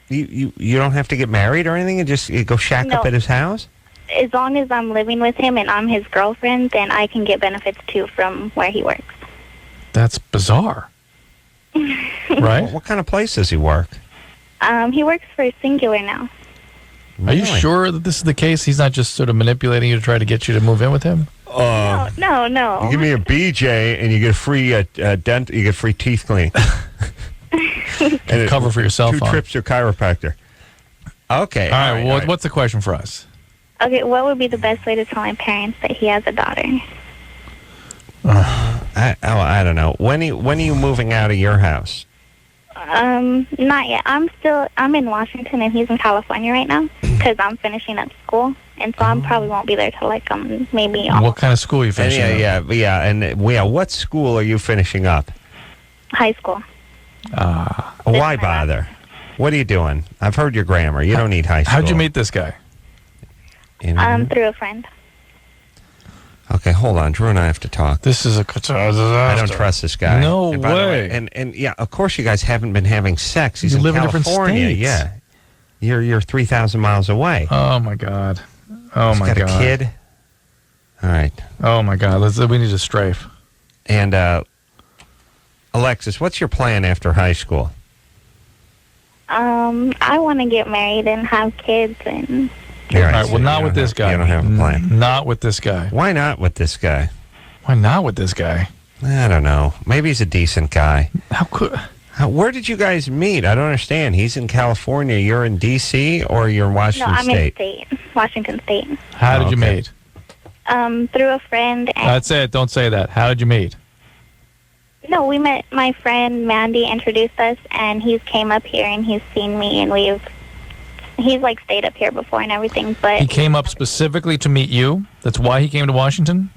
You don't have to get married or anything? You go shack up at his house? As long as I'm living with him and I'm his girlfriend, then I can get benefits, too, from where he works. That's bizarre. Right? What kind of place does he work? He works for Singular now. Are you sure that this is the case? He's not just sort of manipulating you to try to get you to move in with him? No. You give me a BJ and you get free you get free teeth cleaning. And cover for your cell phone. 2 trips to a chiropractor. Okay. All right. What's the question for us? Okay, what would be the best way to tell my parents that he has a daughter? I don't know. When are you moving out of your house? Not yet. I'm in Washington and he's in California right now because I'm finishing up school, and so I probably won't be there till like maybe. What kind of school are you finishing up? Yeah. What school are you finishing up? High school. Why bother? What are you doing? I've heard your grammar. You don't need high school. How'd you meet this guy? Through a friend. Okay, hold on. Drew and I have to talk. This is a disaster. I don't trust this guy. No and by the way. And yeah, of course you guys haven't been having sex. He's You in live in California. different states. Yeah. You're 3,000 miles away. Oh my God. Oh He's my got God. a kid. All right. Oh my God, we need to strafe. And Alexis, what's your plan after high school? I want to get married and have kids and. All right. Well, not with this guy. You don't have a plan. Not with this guy. Why not with this guy? Why not with this guy? I don't know. Maybe he's a decent guy. How could? Where did you guys meet? I don't understand. He's in California. You're in D.C. or you're in Washington State? No, I'm in Washington State. How did you meet? Through a friend. And That's it. Don't say that. How did you meet? No, we met. My friend Mandy introduced us, and he's came up here and he's seen me, and he's like stayed up here before and everything. But He came up specifically to meet you. That's why he came to Washington.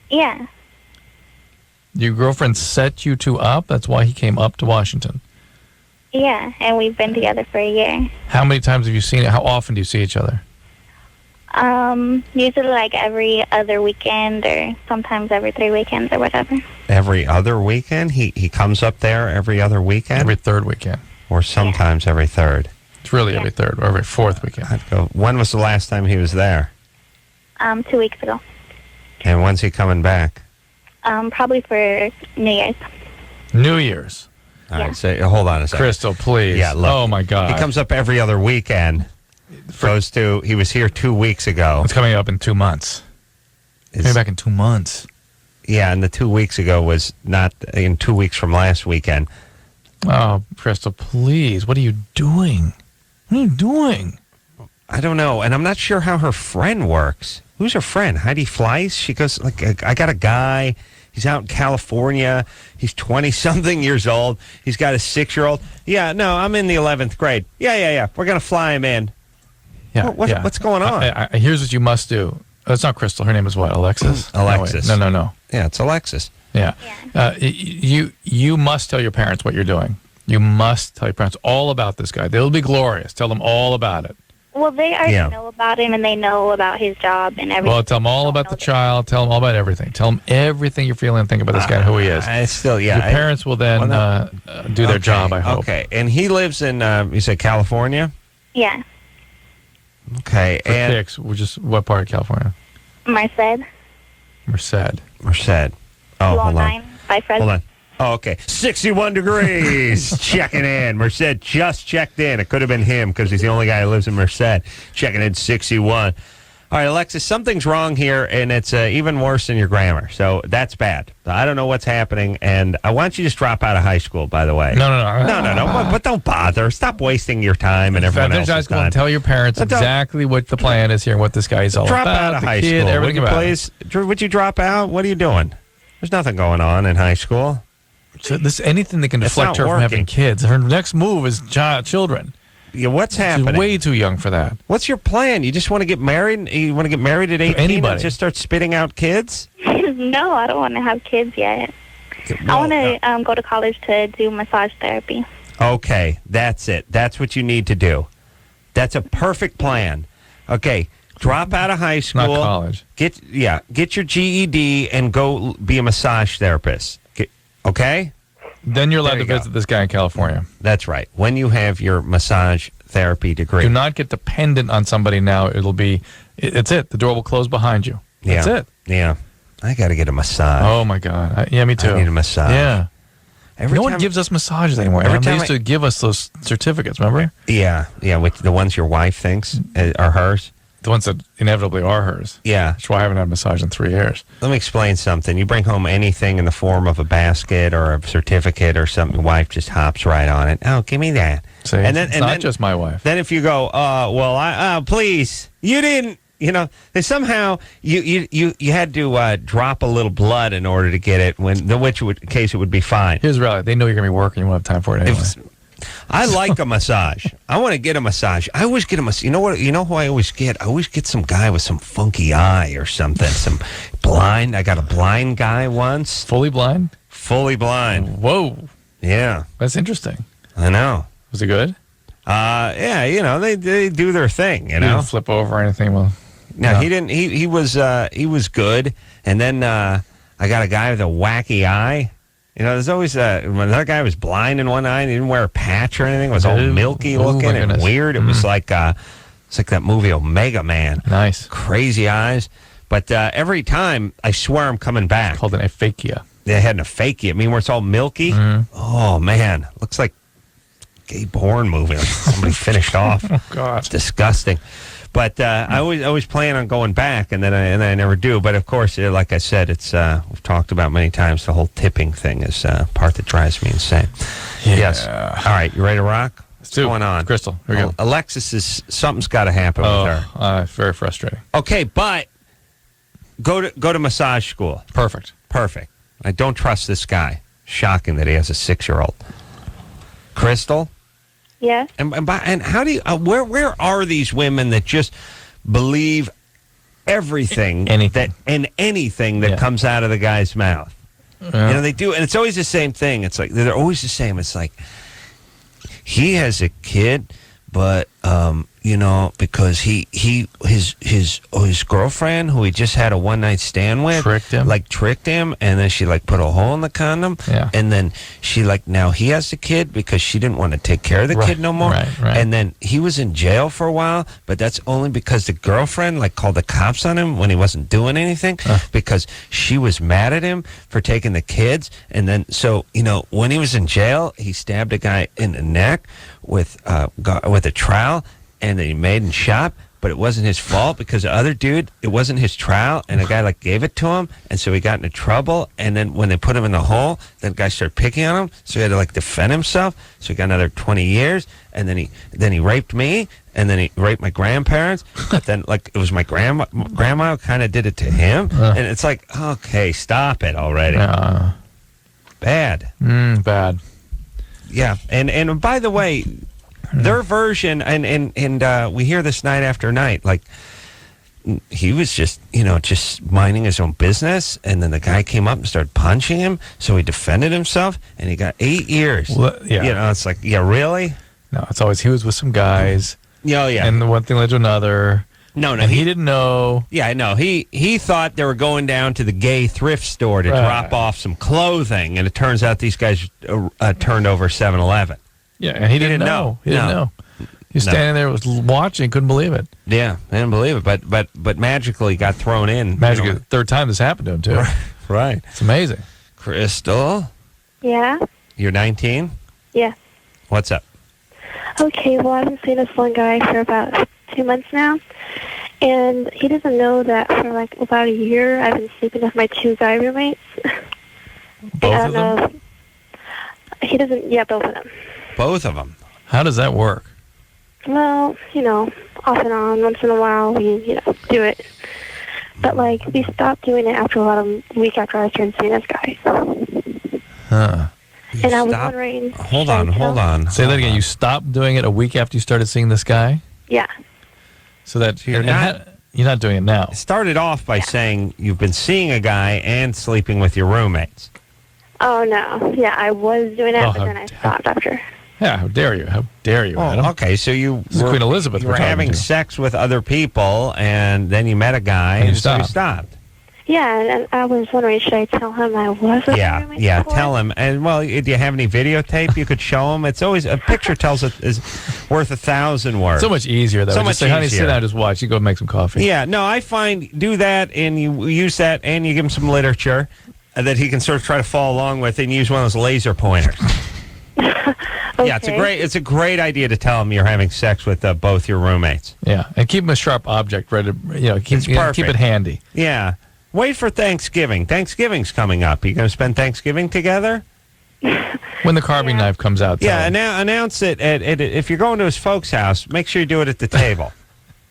yeah, Your girlfriend set you two up. That's why he came up to Washington. yeah, and we've been together for a year. How many times have you seen it? How often do you see each other? Usually like every other weekend, or sometimes every 3 weekends, or whatever. Every other weekend? He comes up there every other weekend? Every third weekend. Or sometimes every third? It's really every third or every fourth weekend. I'd go, when was the last time he was there? 2 weeks ago. And when's he coming back? Probably for New Year's. New Year's. All right, so hold on a second. Crystal, please. Yeah, look. Oh, my God. He comes up every other weekend. He was here 2 weeks ago. It's coming up in 2 months. Coming back in 2 months. Yeah, and the 2 weeks ago was not in 2 weeks from last weekend. Oh, Crystal, please. What are you doing? What are you doing? I don't know, and I'm not sure how her friend works. Who's her friend? Heidi Fleiss? She goes, like, I got a guy. He's out in California. He's 20-something years old. He's got a 6-year-old. Yeah, no, I'm in the 11th grade. Yeah. We're going to fly him in. Yeah, What's going on? Here's what you must do. It's not Crystal. Her name is what? Alexis? Alexis. No. Yeah, it's Alexis. Yeah. You must tell your parents what you're doing. You must tell your parents all about this guy. They'll be glorious. Tell them all about it. Well, they already know about him, and they know about his job and everything. Well, tell them all about the child. Tell them all about everything. Tell them everything you're feeling and think about this guy and who he is. Your parents will then do their job, I hope. Okay, and he lives in, you said California? Yeah. Okay, For kicks, what part of California? Merced. Merced. Oh, hold on. By Fresno. Hold on. Oh, okay. 61 degrees. Checking in. Merced just checked in. It could have been him because he's the only guy who lives in Merced. Checking in 61. All right, Alexis, something's wrong here, and it's even worse than your grammar. So that's bad. I don't know what's happening, and I want you to just drop out of high school, by the way. No. But don't bother. Stop wasting your time and everyone else's time. And tell your parents exactly what the plan is here and what this guy is all about. Drop out of high school. Everything about please? Would you drop out? What are you doing? There's nothing going on in high school. So anything that can deflect her from having kids. Her next move is children. Yeah, what's happening? She's way too young for that. What's your plan? You just want to get married? You want to get married at 18 and just start spitting out kids? No, I don't want to have kids yet. I want to go to college to do massage therapy. Okay, that's it. That's what you need to do. That's a perfect plan. Okay, drop out of high school. Not college. Get your GED and go be a massage therapist. Okay? Then you're allowed to visit this guy in California. That's right. When you have your massage therapy degree. Do not get dependent on somebody now. It's it. The door will close behind you. That's it. Yeah. I got to get a massage. Oh, my God. Yeah, me too. I need a massage. Yeah. No one gives us massages anymore. They used to give us those certificates, remember? Yeah. Which the ones your wife thinks are hers. The ones that inevitably are hers. Yeah. That's why I haven't had a massage in 3 years. Let me explain something. You bring home anything in the form of a basket or a certificate or something, your wife just hops right on it. Oh, give me that. See, it's not just my wife. Then if you go, please, you didn't, they somehow, you had to drop a little blood in order to get it, case it would be fine. Here's the reality. They know you're going to be working. You won't have time for it anyway. I like a massage. I want to get a massage. I always get a massage. You know what? You know who I always get? I always get some guy with some funky eye or something. Some blind. I got a blind guy once. Fully blind? Fully blind. Whoa. Yeah. That's interesting. I know. Was it good? Yeah. They do their thing. You didn't flip over or anything. Well, no, he didn't. He was good. And then I got a guy with a wacky eye. There's always when that guy was blind in one eye and he didn't wear a patch or anything. It was all milky looking and weird. It was like it's like that movie Omega Man. Nice. Crazy eyes. But every time, I swear I'm coming back. Called an aphakia. They had an aphakia. I mean, where it's all milky. Oh, man. Looks like a gay porn movie. Like somebody finished off. Oh, God. It's disgusting. But I always plan on going back, and then I never do. But, of course, like I said, it's we've talked about many times, the whole tipping thing is part that drives me insane. Yeah. Yes. All right. You ready to rock? What's going on? Crystal, here we go. Alexis something's got to happen with her. It's very frustrating. Okay, but go to massage school. Perfect. I don't trust this guy. Shocking that he has a 6-year-old. Crystal? Yes. And how do you? Where are these women that just believe everything that comes out of the guy's mouth? Yeah. They do, and it's always the same thing. It's like they're always the same. It's like he has a kid, but because his girlfriend, who he just had a one-night stand with, tricked him, and then she put a hole in the condom, and then she now he has the kid because she didn't want to take care of the kid no more, and then he was in jail for a while, but that's only because the girlfriend called the cops on him when he wasn't doing anything because she was mad at him for taking the kids, and then so when he was in jail, he stabbed a guy in the neck with a trowel, and then he made and shot, but it wasn't his fault because the other dude, it wasn't his trowel, and the guy gave it to him, and so he got into trouble, and then when they put him in the hole, then the guy started picking on him, so he had to defend himself, so he got another 20 years, and then he raped me, and then he raped my grandparents, but then it was my grandma who kind of did it to him, and it's okay, stop it already. Bad. Bad. Yeah, and by the way, their version, and we hear this night after night, he was just minding his own business, and then the guy came up and started punching him, so he defended himself, and he got 8 years. Well, yeah. It's really? No, it's always he was with some guys. Yeah, and the one thing led to another. No, and he didn't know. Yeah, I know. He thought they were going down to the gay thrift store to drop off some clothing, and it turns out these guys turned over 7-Eleven. Yeah, and he didn't know. He didn't know. He was standing there, was watching, couldn't believe it. Yeah, I didn't believe it, but magically got thrown in. Magically, third time this happened to him too. Right. It's amazing. Crystal? Yeah? You're 19? Yeah. What's up? Okay, well, I've been seeing this one guy for about 2 months now, and he doesn't know that for about a year I've been sleeping with my 2 guy roommates. Both of them? He doesn't, yeah, both of them. Both of them? How does that work? Well, off and on, once in a while, we, do it. But, we stopped doing it after about a week after I started seeing this guy. Huh. And I was wondering... Hold on. Say that again. You stopped doing it a week after you started seeing this guy? Yeah. So that you're not doing it now. It started off by saying you've been seeing a guy and sleeping with your roommates. Oh, no. Yeah, I was doing it, but then I stopped after. Yeah, how dare you? How dare you, Adam? Okay, so you were Queen Elizabeth. You were having sex with other people, and then you met a guy, and so you stopped. Yeah, and I was wondering, should I tell him I was with my roommates before? Tell him. And, well, do you have any videotape you could show him? It's always, a picture is worth 1,000 words. So much easier, though. So just much say, honey, easier. sit down, just watch. You go make some coffee. Yeah, no, I find, do that, and you use that, and you give him some literature that he can sort of try to follow along with, and use one of those laser pointers. Okay. Yeah, it's a great idea to tell him you're having sex with both your roommates. Yeah, and keep him a sharp object ready to, keep it handy. Yeah. Wait for Thanksgiving. Thanksgiving's coming up. You going to spend Thanksgiving together? When the carving knife comes out. Yeah, announce it. If you're going to his folks' house, make sure you do it at the table.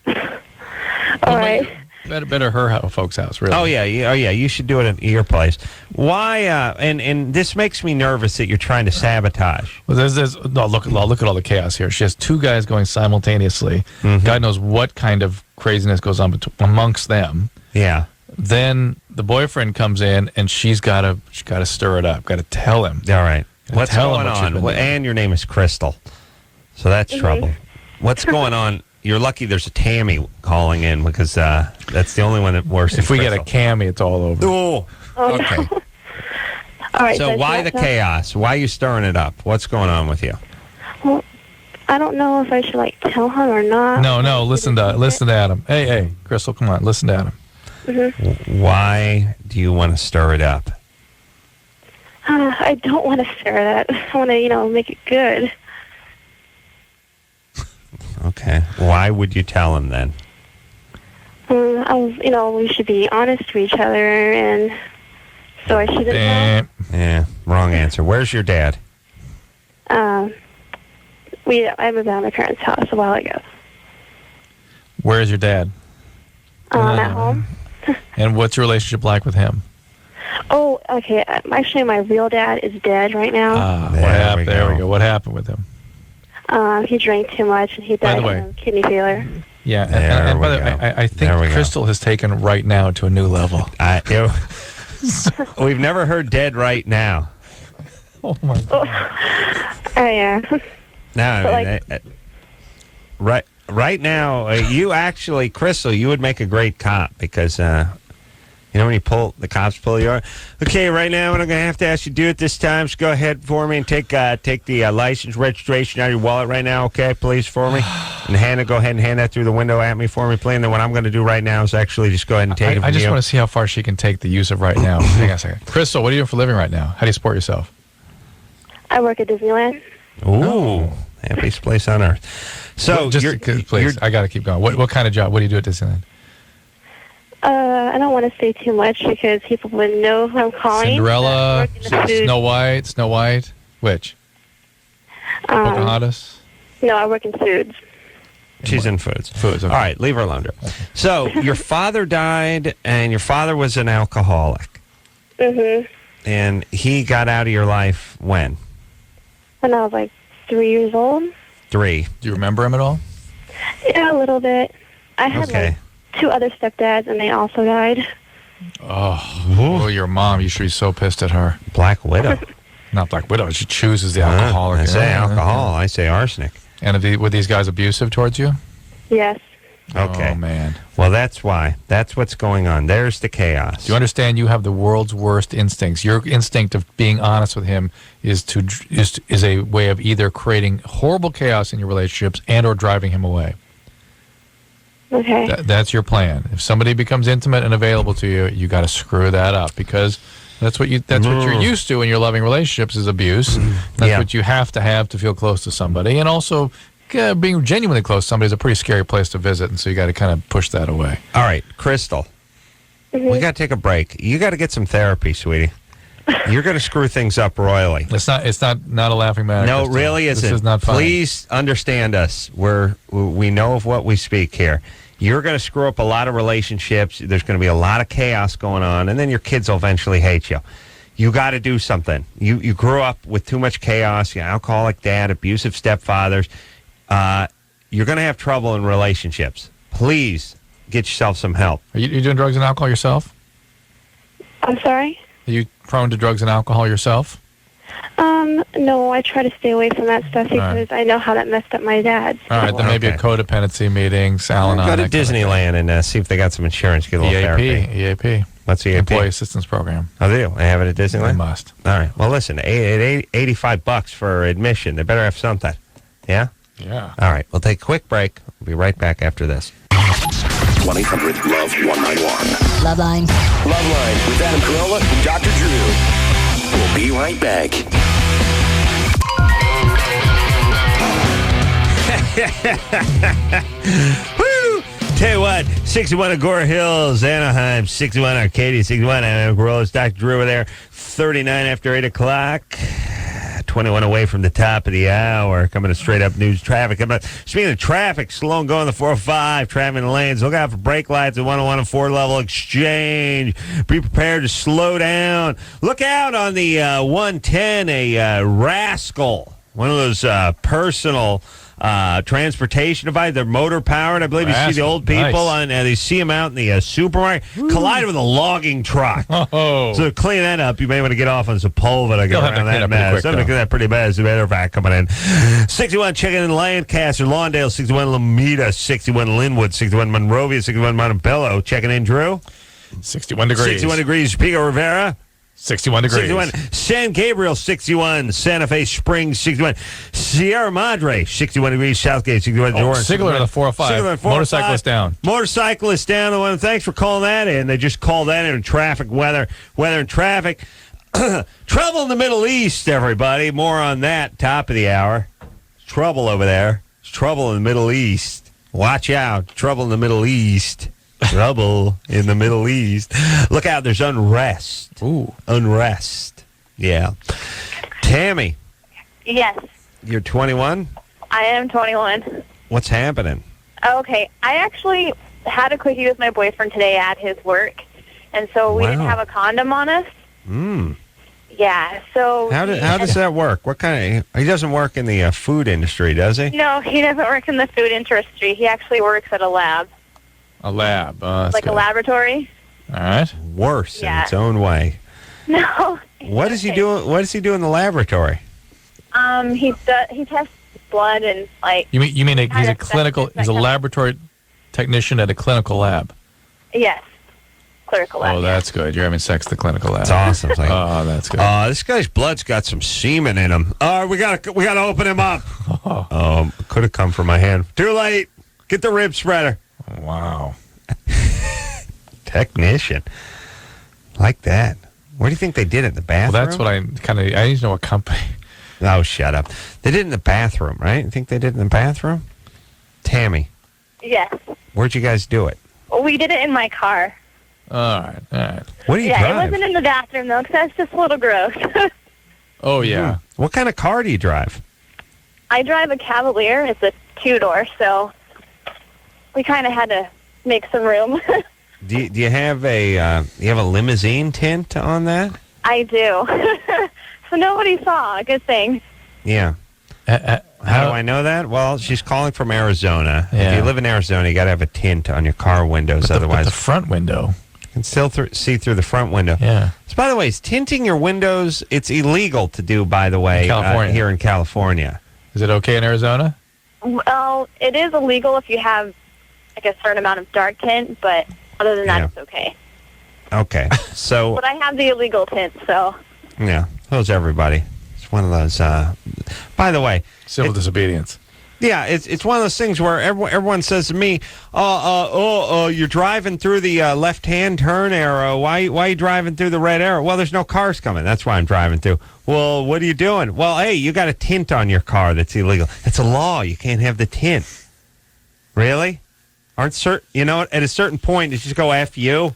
All right. Better her folks' house, really. Oh yeah, you should do it at your place. Why? And this makes me nervous that you're trying to sabotage. Well, look at all the chaos here. She has 2 guys going simultaneously. Mm-hmm. God knows what kind of craziness goes on amongst them. Yeah. Then the boyfriend comes in, and she's got to stir it up. Got to tell him. All right. What's going what on? And your name is Crystal, so that's trouble. What's going on? You're lucky there's a Tammy calling in because that's the only one that works. If we get a Cammy, it's all over. Oh, okay. All right. So why the chaos? Why are you stirring it up? What's going on with you? Well, I don't know if I should tell him or not. No. Listen to Adam. Hey, Crystal, come on. Listen to Adam. Why do you want to stir it up? I don't want to stir that. I want to, make it good. Okay. Why would you tell him then? We should be honest to each other, and so I shouldn't know. Yeah, wrong answer. Where's your dad? I moved out of my parents' house a while ago. Where's your dad? At home. And what's your relationship like with him? Oh, okay. Actually, my real dad is dead right now. What happened? There we go. What happened with him? He drank too much, and he died from kidney failure. Yeah, and by the way, I think Crystal has taken right now to a new level. We've never heard dead right now. Oh, my God. Oh, yeah. No, right now, you actually, Crystal, you would make a great cop because, when the cops pull you over. Okay, right now, what I'm going to have to ask you to do at this time is go ahead for me and take the license registration out of your wallet right now, okay, please, for me. And go ahead and hand that through the window at me for me, please. And then what I'm going to do right now is actually just go ahead and take it from you. I just want to see how far she can take the use of right now. Hang on a second. Crystal, what are you doing for a living right now? How do you support yourself? I work at Disneyland. Ooh, happiest place on earth. So, please, I got to keep going. What kind of job? What do you do at Disneyland? I don't want to say too much because people wouldn't know who I'm calling. Cinderella, Snow White. Which? Pocahontas? No, I work in foods. She's in foods. Okay. All right, leave her alone. So, your father died, and your father was an alcoholic. Mm-hmm. And he got out of your life when? When I was like 3 years old. 3. Do you remember him at all? Yeah, a little bit. I had 2 other stepdads, and they also died. Oh, your mom. You should be so pissed at her. Black Widow. Not Black Widow. She chooses the alcoholic. I say alcohol. I say arsenic. And were these guys abusive towards you? Yes. Okay. Oh, man. Well, that's why. That's what's going on. There's the chaos. Do you understand you have the world's worst instincts? Your instinct of being honest with him is a way of either creating horrible chaos in your relationships and or driving him away. Okay. That's your plan. If somebody becomes intimate and available to you, you got to screw that up because that's what you're used to in your loving relationships is abuse. That's what you have to feel close to somebody, and also being genuinely close to somebody is a pretty scary place to visit, and so you got to kind of push that away. All right, Crystal, we got to take a break. You got to get some therapy, sweetie. You're going to screw things up royally. It's not a laughing matter. No, it really isn't. This is not funny. Please understand us. We know of what we speak here. You're going to screw up a lot of relationships. There's going to be a lot of chaos going on, and then your kids will eventually hate you. You got to do something. You grew up with too much chaos. You alcoholic dad, abusive stepfathers. You're going to have trouble in relationships. Please get yourself some help. Are you doing drugs and alcohol yourself? I'm sorry? Are you prone to drugs and alcohol yourself? No, I try to stay away from that stuff because I know how that messed up my dad. All right, then maybe a codependency meeting, Al-Anon. Go to Disneyland and see if they got some insurance. Get a little therapy. EAP. What's the EAP? Employee Assistance Program. Oh, they do? They have it at Disneyland? They must. All right. Well, listen, $85 for admission. They better have something. Yeah? Yeah. All right. We'll take a quick break. We'll be right back after this. 1-800-LOVE-191. LoveLine. LoveLine with Adam Carolla and Dr. Drew. We'll be right back. Woo! Tell you what, 61 Agora Hills, Anaheim, 61 Arcadia, 61 Adam Carolla. It's Dr. Drew over there. 39 after 8 o'clock. 21 away from the top of the hour. Coming to straight up news traffic. Speaking of traffic, slow and going the 405, traveling the lanes. Look out for brake lights at 101 and 4 level exchange. Be prepared to slow down. Look out on the 110, a rascal. One of those personal transportation device. They're motor powered. I believe you see the old people on. They see them out in the supermarket. Collided with a logging truck. Oh. So to clean that up, you may want to get off on Sepulveda to get around that mess. Something that pretty bad. As a matter of fact, coming in. 61 checking in Lancaster, Lawndale, 61 Lomita, 61 Linwood, 61 Monrovia, 61 Montebello. Checking in, Drew. 61 degrees. 61 degrees, Pico Rivera. 61 degrees. 61. San Gabriel, 61. Santa Fe Springs, 61. Sierra Madre, 61 degrees. Southgate, 61. Sigler in the 405. Sigler in the 405. Motorcyclist down. Motorcyclist down. The one. Thanks for calling that in. They just called that in traffic, weather and traffic. Trouble in the Middle East, everybody. More on that, top of the hour. Trouble over there. It's trouble in the Middle East. Watch out. Trouble in the Middle East. Trouble in the Middle East. Look out, there's unrest. Ooh. Unrest. Yeah. Tammy, Yes, you're 21? I am 21. What's happening? Okay, I actually had a quickie with my boyfriend today at his work, and so we didn't Wow. have a condom on us. Mm. Yeah, so... How does that work? What kind of... He doesn't work in the food industry, does he? No, he doesn't work in the food industry. He actually works at a lab, A lab. That's like good. a laboratory. All right. Worse in Yeah. its own way. No. What does he do? What does he do in the laboratory? He tests blood and, like... You mean he's kind a of clinical, specific, he's a like, laboratory technician at a clinical lab? Yes, clerical lab. Oh, that's good. You're having sex at the clinical lab. That's awesome. It's like, Oh, that's good. this guy's blood's got some semen in him. We gotta open him up. Could have come from my hand. Too late. Get the rib spreader. Wow. Technician. Like that. Where do you think they did it? In the bathroom? Well, that's what I need to know what company. Oh, shut up. They did it in the bathroom, right? You think they did it in the bathroom? Tammy, Yes. where'd you guys do it? We did it in my car. All right. What do you Yeah, drive? it wasn't in the bathroom, though, because that's just a little gross. Oh, yeah. What kind of car do you drive? I drive a Cavalier. It's a two-door, so we kind of had to make some room. Do you have a limousine tint on that? I do. So nobody saw. Good thing. Yeah. How do I know that? Well, she's calling from Arizona. Yeah. If you live in Arizona, you got to have a tint on your car windows. But Otherwise, the front window. you can still see through the front window. Yeah. So, by the way, is tinting your windows, it's illegal to do, by the way, In California. here in California. Is it okay in Arizona? Well, it is illegal if you have like a certain amount of dark tint, but other than that, Yeah. it's okay. Okay. So, But I have the illegal tint, so yeah, so's everybody. It's one of those, by the way, Civil disobedience. yeah, it's one of those things where everyone says to me, you're driving through the left-hand turn arrow. Why are you driving through the red arrow? Well, there's no cars coming. That's why I'm driving through. Well, what are you doing? Well, hey, you got a tint on your car that's illegal. It's a law. You can't have the tint. Really? At a certain point, it's just go F you.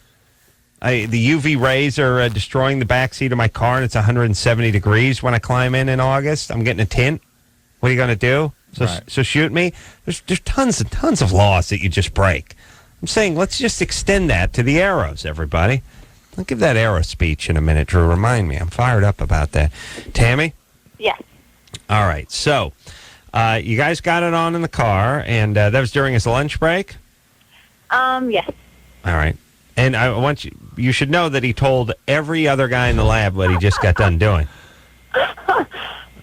The UV rays are destroying the back seat of my car, and it's 170 degrees when I climb in August. I'm getting a tint. What are you going to do? So shoot me? There's tons and tons of laws that you just break. I'm saying let's just extend that to the arrows, everybody. I'll give that arrow speech in a minute, Drew. Remind me. I'm fired up about that. Tammy? yes. All right. So you guys got it on in the car, and that was during his lunch break? Yes. All right. And I want you should know that he told every other guy in the lab what he just got done doing.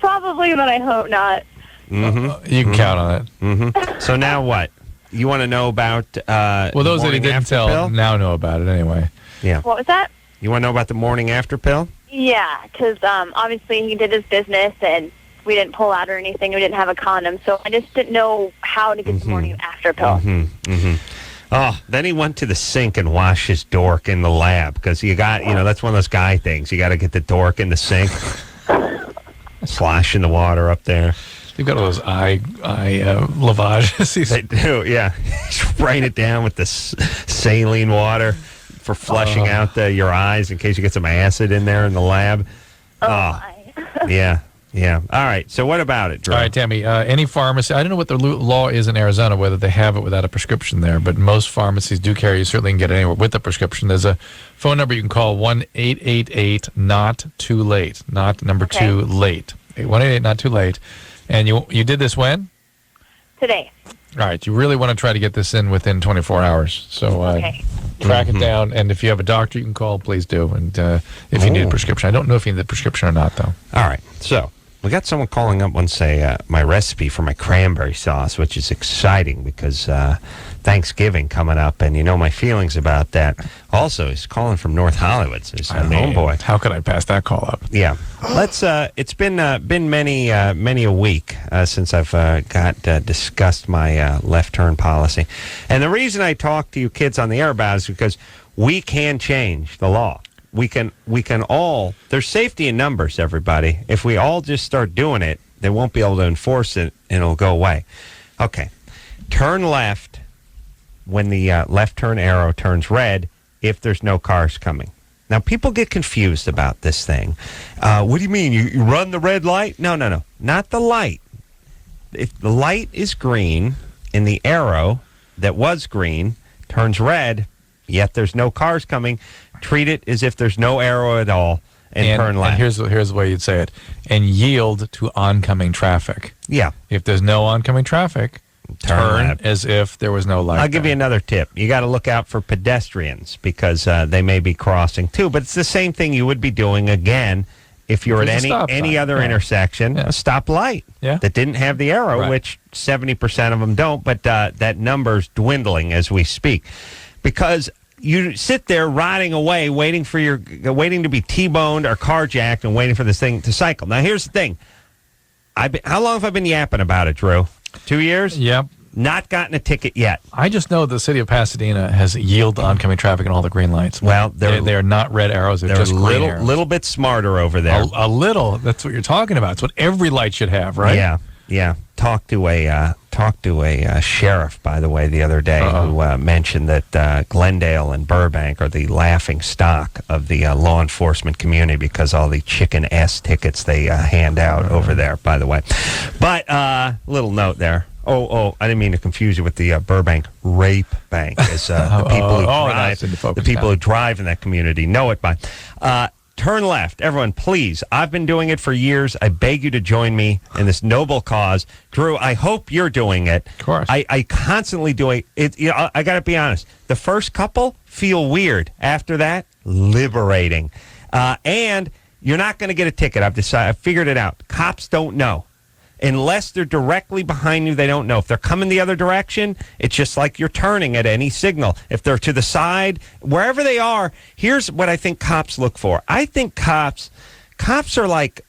Probably, but I hope not. Mm-hmm. You can count on it. Mm-hmm. So now what? You want to know about Well, those that he didn't tell pill? now know about it anyway. Yeah. What was that? You want to know about the morning after pill? Yeah, because obviously he did his business, and we didn't pull out or anything. We didn't have a condom, so I just didn't know how to get the morning after pill. Mm-hmm. Mm-hmm. Oh, then he went to the sink and washed his dork in the lab because that's one of those guy things. You got to get the dork in the sink, sloshing the water up there. You've got all those eye lavages. They do, yeah. Spraying it down with the saline water for flushing out your eyes in case you get some acid in there in the lab. Yeah. Yeah. All right. So what about it, Drew? All right, Tammy. Any pharmacy, I don't know what the law is in Arizona, whether they have it without a prescription there, but most pharmacies do carry. You certainly can get it anywhere with a prescription. There's a phone number you can call, 1-888-NOT-TOO-LATE. Not number 2, late. 1-888-NOT-TOO-LATE. And you did this when? Today. All right. You really want to try to get this in within 24 hours. So track it down. And if you have a doctor you can call, please do. And if you need a prescription. I don't know if you need the prescription or not, though. All right. So We got someone calling up and say my recipe for my cranberry sauce, which is exciting because Thanksgiving coming up, and you know my feelings about that. Also, he's calling from North Hollywood. So he's homeboy. How could I pass that call up? Yeah, let's. It's been many a week since I've discussed my left turn policy, and the reason I talk to you kids on the air about it is because we can change the law. We can all, there's safety in numbers, everybody. If we all just start doing it, they won't be able to enforce it, and it'll go away. Okay. Turn left when the left turn arrow turns red if there's no cars coming. Now, people get confused about this thing. What do you mean? You run the red light? No. Not the light. If the light is green and the arrow that was green turns red, yet there's no cars coming, treat it as if there's no arrow at all and turn left. And here's the way you'd say it. And yield to oncoming traffic. Yeah. If there's no oncoming traffic, turn left. As if there was no light. I'll give you another tip. You got to look out for pedestrians because they may be crossing too. But it's the same thing you would be doing again if you're at any other intersection, a stoplight that didn't have the arrow, which 70% of them don't. But that number's dwindling as we speak because you sit there rotting away, waiting to be T-boned or carjacked, and waiting for this thing to cycle. Now, here's the thing: how long have I been yapping about it, Drew? 2 years? Yep. Not gotten a ticket yet. I just know the city of Pasadena has yield to oncoming traffic and all the green lights. Well, they are not red arrows; they're just green arrows. Little bit smarter over there. A little. That's what you're talking about. It's what every light should have, right? Yeah. Talked to a sheriff, by the way, the other day who mentioned that Glendale and Burbank are the laughing stock of the law enforcement community because all the chicken ass tickets they hand out over there, by the way. But little note there. Oh, I didn't mean to confuse you with the Burbank Rape Bank. As the people who drive in that community know it by. Turn left. Everyone, please. I've been doing it for years. I beg you to join me in this noble cause. Drew, I hope you're doing it. Of course. I constantly do it. I got to be honest. The first couple feel weird. After that, liberating. And you're not going to get a ticket. I've figured it out. Cops don't know. Unless they're directly behind you, they don't know. If they're coming the other direction, it's just like you're turning at any signal. If they're to the side, wherever they are, here's what I think cops look for. I think cops are like,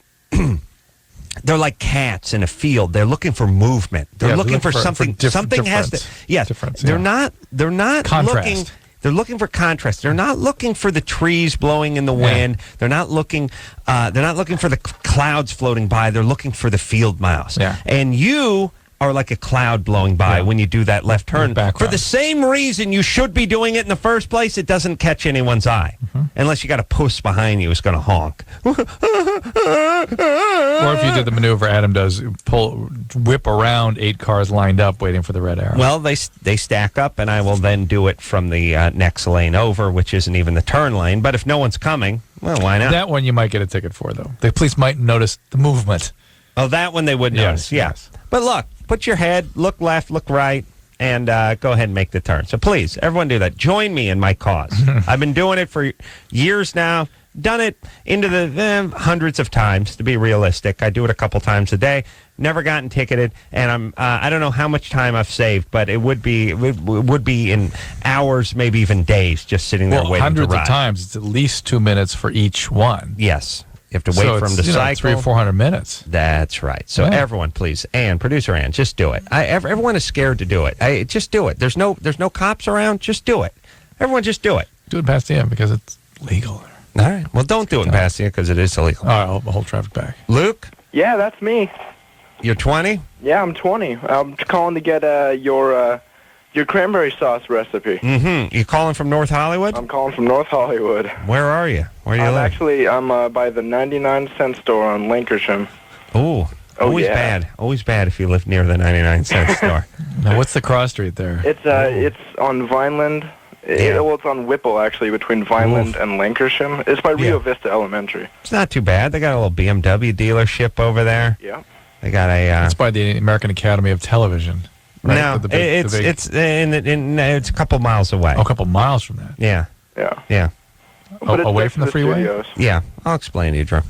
they're like cats in a field. They're looking for movement. They're looking for something. Something has to. Yes, they're not Contrast. looking. They're looking for contrast. They're not looking for the trees blowing in the wind. They're not looking. They're not looking for the clouds floating by. They're looking for the field mouse. Yeah. And you are like a cloud blowing by when you do that left turn. For the same reason you should be doing it in the first place, it doesn't catch anyone's eye. Unless you got a puss behind you who's going to honk. Or if you did the maneuver Adam does, whip around 8 cars lined up waiting for the red arrow. Well, they stack up, and I will then do it from the next lane over, which isn't even the turn lane. But if no one's coming, well, why not? That one you might get a ticket for, though. The police might notice the movement. Oh, that one they would notice, yes. But look, put your head, look left, look right, and go ahead and make the turn. So please, everyone do that. Join me in my cause. I've been doing it for years now. Done it into the hundreds of times, to be realistic. I do it a couple times a day. Never gotten ticketed, and I don't know how much time I've saved, but it would be in hours, maybe even days, just sitting there waiting to ride. Hundreds of times. It's at least 2 minutes for each one. Yes. You have to wait for him to cycle. 300 or 400 minutes. That's right. So everyone, please, producer Ann, just do it. Everyone is scared to do it. Just do it. There's no cops around. Just do it. Everyone, just do it. Do it past the end because it's legal. All right. Well, don't do it in Pasadena because it is illegal. All right, I'll hold traffic back. Luke? Yeah, that's me. You're 20? Yeah, I'm 20. I'm calling to get your cranberry sauce recipe. Mm-hmm. You calling from North Hollywood? I'm calling from North Hollywood. Where are you? Where do you live? I'm by the 99-cent store on Lancashire. Ooh. Always bad. Always bad if you live near the 99-cent store. Now, what's the cross street there? It's on Vineland. It's on Whipple, actually, between Vineland and Lancashire. It's by Rio Vista Elementary. It's not too bad. They got a little BMW dealership over there. Yeah. They got a... It's by the American Academy of Television. Right? No, it's a couple miles away. Oh, a couple miles from that. Yeah. Yeah. Yeah. But away from the freeway? Studios. Yeah. I'll explain to you, Drew.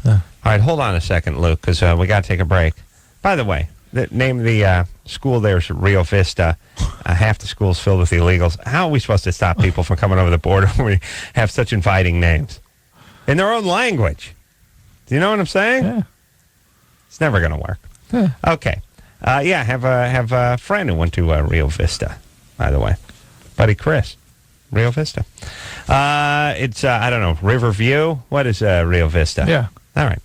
All right, hold on a second, Luke, because we got to take a break. By the way, the name of the school there is Rio Vista. Half the school's filled with illegals. How are we supposed to stop people from coming over the border when we have such inviting names? In their own language. Do you know what I'm saying? Yeah. It's never going to work. Yeah. Okay. I have a friend who went to Rio Vista, by the way. Buddy Chris. Rio Vista. It's, I don't know, Riverview? What is Rio Vista? Yeah. All right.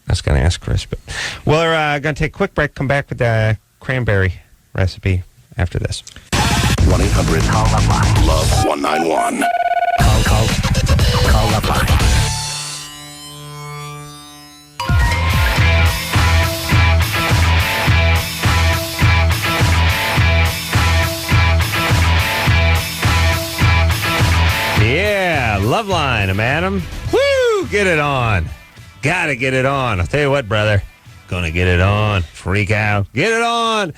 I was going to ask Chris, but we're going to take a quick break, come back with the cranberry recipe after this. 1-800-LOVE-191. Call LoveLine. Yeah, LoveLine, I'm Adam. Woo! Get it on. Gotta get it on. I'll tell you what, brother. Gonna get it on. Freak out. Get it on.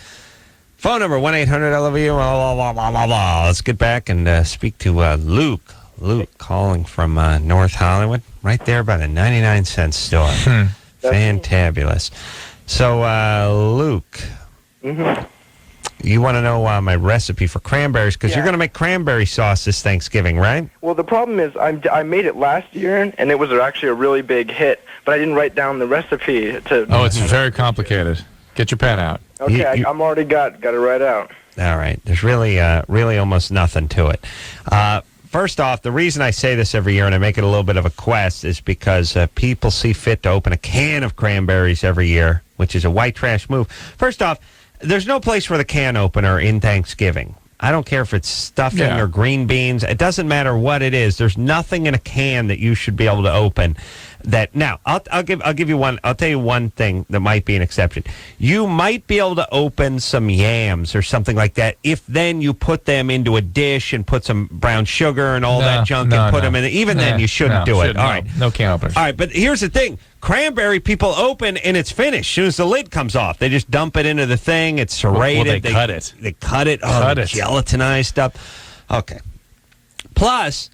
Phone number 1-800-LOVE. Let's get back and speak to Luke. Luke calling from North Hollywood. Right there by the 99-cent store. Fantabulous. So, Luke. Mm-hmm. You want to know my recipe for cranberries because you're going to make cranberry sauce this Thanksgiving, right? Well, the problem is I made it last year, and it was actually a really big hit, but I didn't write down the recipe to... Oh, it's very complicated. Get your pen out. Okay, I'm already got it right out. All right. There's really almost nothing to it. First off, the reason I say this every year and I make it a little bit of a quest is because people see fit to open a can of cranberries every year, which is a white trash move. First off, there's no place for the can opener in Thanksgiving. I don't care if it's stuffing or green beans. It doesn't matter what it is. There's nothing in a can that you should be able to open. That now I'll give you one. I'll tell you one thing that might be an exception. You might be able to open some yams or something like that if then you put them into a dish and put some brown sugar and all that junk and put them in. Even then you shouldn't do it. All right, no can openers. All right, but here's the thing. Cranberry people open and it's finished. As soon as the lid comes off, they just dump it into the thing. It's serrated. Well, they cut it. They cut it. Gelatinized stuff. Okay. Plus,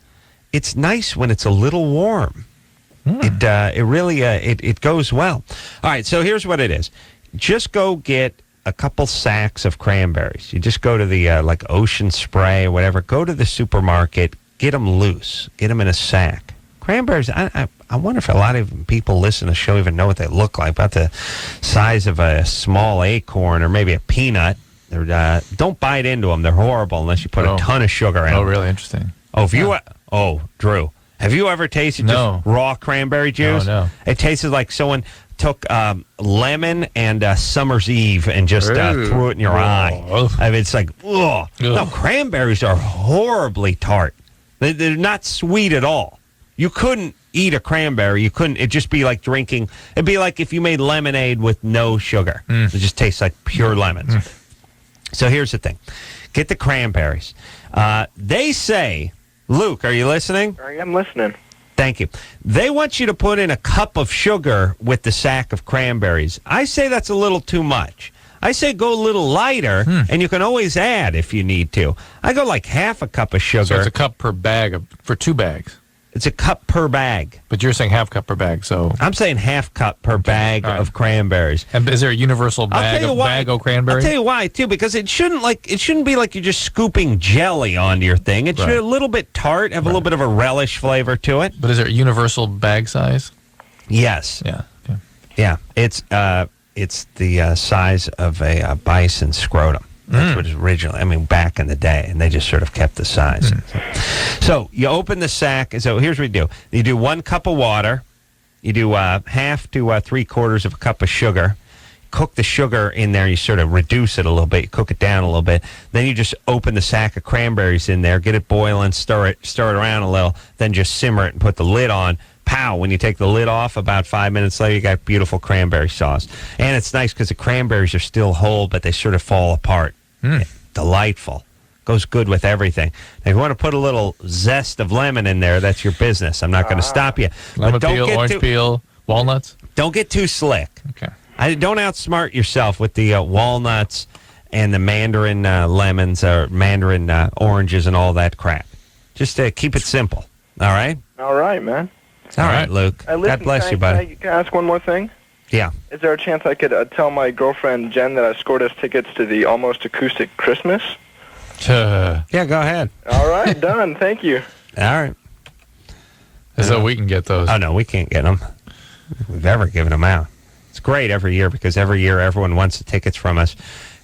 it's nice when it's a little warm. It really it goes well. All right, so here's what it is. Just go get a couple sacks of cranberries. You just go to the like Ocean Spray or whatever. Go to the supermarket. Get them loose. Get them in a sack. Cranberries. I wonder if a lot of people listen to the show even know what they look like. About the size of a small acorn or maybe a peanut. Don't bite into them. They're horrible unless you put a ton of sugar in them. Oh, really interesting. Drew. Have you ever tasted just raw cranberry juice? No. It tasted like someone took lemon and Summer's Eve and just threw it in your eye. I mean, it's like, ugh. No, cranberries are horribly tart. They're not sweet at all. You couldn't eat a cranberry. You couldn't. It'd just be like drinking. It'd be like if you made lemonade with no sugar. It just tastes like pure lemons. So here's the thing. Get the cranberries. They say... Luke, are you listening? I am listening. Thank you. They want you to put in a cup of sugar with the sack of cranberries. I say that's a little too much. I say go a little lighter, and you can always add if you need to. I go like half a cup of sugar. So it's a cup per bag for 2 bags. It's a cup per bag. But you're saying half cup per bag, so... I'm saying half cup per bag of cranberries. And is there a universal bag of cranberry? I'll tell you why, too, because it shouldn't be like you're just scooping jelly onto your thing. It should be a little bit tart, have a little bit of a relish flavor to it. But is there a universal bag size? Yes. Yeah. Okay. Yeah. It's the size of a bison scrotum. That's what it was originally. I mean, back in the day, and they just sort of kept the size. So you open the sack. So here's what you do. You do 1 cup of water. You do half to 3/4 of a cup of sugar. Cook the sugar in there. You sort of reduce it a little bit. You cook it down a little bit. Then you just open the sack of cranberries in there. Get it boiling. Stir it around a little. Then just simmer it and put the lid on. Pow, when you take the lid off, about 5 minutes later, you got beautiful cranberry sauce. And it's nice because the cranberries are still whole, but they sort of fall apart. Delightful. Goes good with everything. Now, if you want to put a little zest of lemon in there, that's your business. I'm not going to stop you. Lemon peel, orange peel, walnuts? Don't get too slick. Okay. Don't outsmart yourself with the walnuts and the mandarin lemons or mandarin oranges and all that crap. Just keep it simple. All right? All right, man. It's all right, Luke. Listen, God bless you, buddy. Can I ask one more thing? Yeah. Is there a chance I could tell my girlfriend Jen that I scored us tickets to the Almost Acoustic Christmas? Yeah, go ahead. All right, done. Thank you. All right. So we can get those. Oh, no, we can't get them. We've ever given them out. It's great every year because every year everyone wants the tickets from us.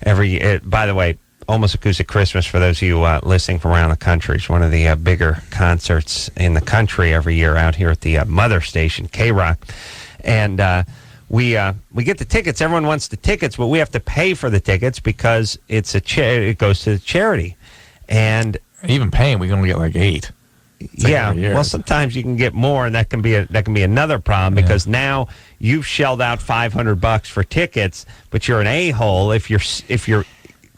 By the way, Almost Acoustic Christmas, for those of you listening from around the country, is one of the bigger concerts in the country every year out here at the mother station, K-Rock. And we get the tickets. Everyone wants the tickets, but we have to pay for the tickets because it goes to the charity. And even paying, we can only get like 8. Yeah, well, sometimes you can get more, and that can be another problem because now you've shelled out $500 for tickets, but you're an a-hole if you're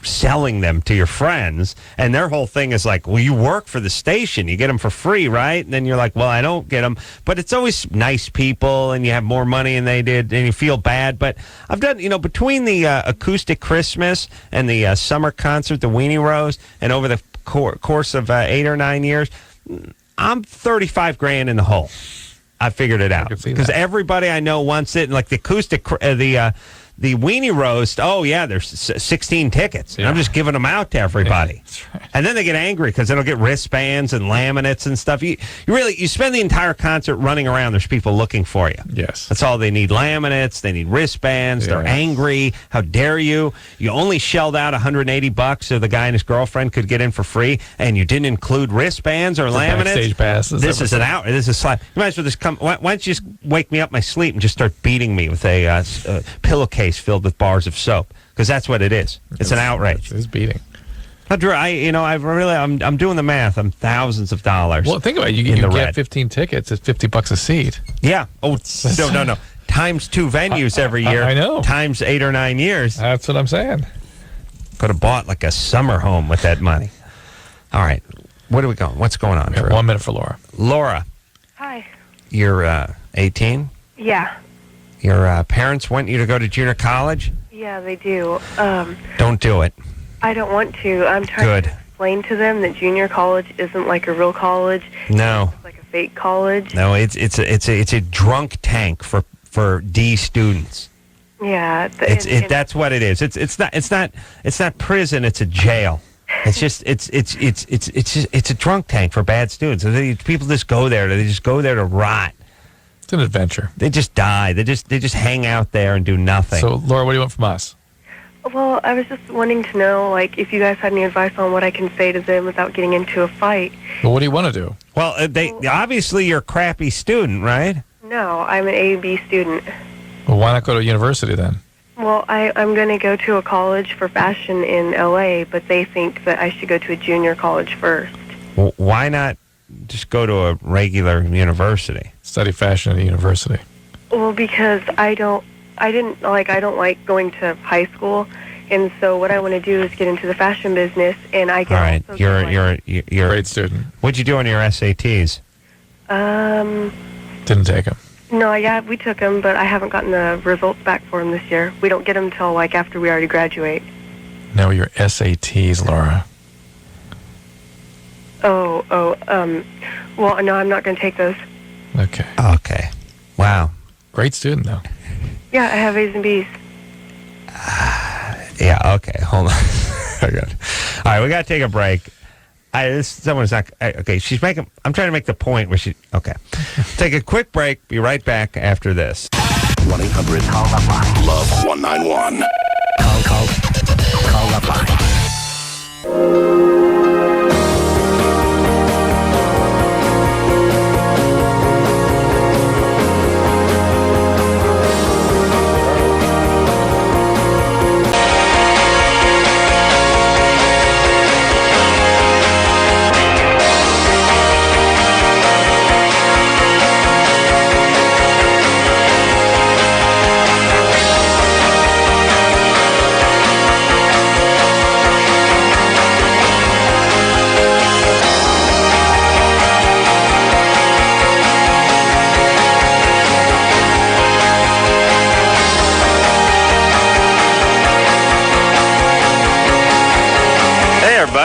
selling them to your friends, and their whole thing is like, well, you work for the station, you get them for free, right? And then you're like, well, I don't get them, but it's always nice people, and you have more money than they did, and you feel bad. But I've done, between the Acoustic Christmas and the summer concert, the Weenie Rose, and over the course of 8 or 9 years, I'm $35,000 in the hole. I figured it out because everybody I know wants it. And like the acoustic, the Weenie Roast. Oh yeah, there's 16 tickets. And I'm just giving them out to everybody. Right. And then they get angry because they don't get wristbands and laminates and stuff. You spend the entire concert running around. There's people looking for you. Yes, that's all they need. Laminates. They need wristbands. They're angry. How dare you? You only shelled out $180 so the guy and his girlfriend could get in for free, and you didn't include wristbands or laminates. Backstage passes. This is an out. This is slap. You might as well just come. Why don't you just wake me up my sleep and just start beating me with a pillowcase filled with bars of soap, because that's what it is. It's an outrage. It's beating. Drew, I'm doing the math. I'm thousands of dollars. Well, think about it. You get 15 tickets. It's $50 a seat. Yeah. Oh, no. Times 2 venues every year. I know. Times 8 or 9 years. That's what I'm saying. Could have bought like a summer home with that money. All right. Where are we going? What's going on, Drew? 1 minute for Laura. Laura. Hi. You're 18? Yeah. Your parents want you to go to junior college? Yeah, they do. Don't do it. I don't want to. I'm trying to explain to them that junior college isn't like a real college. No. It's like a fake college. No, it's a drunk tank for D students. Yeah. That's what it is. It's not prison. It's a jail. It's just it's a drunk tank for bad students. People just go there. They just go there to rot. It's an adventure. They just die. They just hang out there and do nothing. So, Laura, what do you want from us? Well, I was just wanting to know, like, if you guys had any advice on what I can say to them without getting into a fight. Well, what do you want to do? Well, obviously you're a crappy student, right? No, I'm an A-B student. Well, why not go to university then? Well, I'm going to go to a college for fashion in L.A., but they think that I should go to a junior college first. Well, why not just go to a regular university? Study fashion at a university. Well, because I don't like going to high school, and so what I want to do is get into the fashion business, and I can. All right, you're a great student. What'd you do on your SATs? Didn't take them. No, yeah, we took them, but I haven't gotten the results back for them this year. We don't get them till like after we already graduate. No, your SATs, Laura. Well, no, I'm not going to take those. Okay. Wow. Great student, though. Yeah, I have A's and B's. Yeah, okay. Hold on. All right, we got to take a break. Someone's not... Okay, she's making... I'm trying to make the point where she... Okay. Take a quick break. Be right back after this. 1-800 Love 191. Call LoveLine.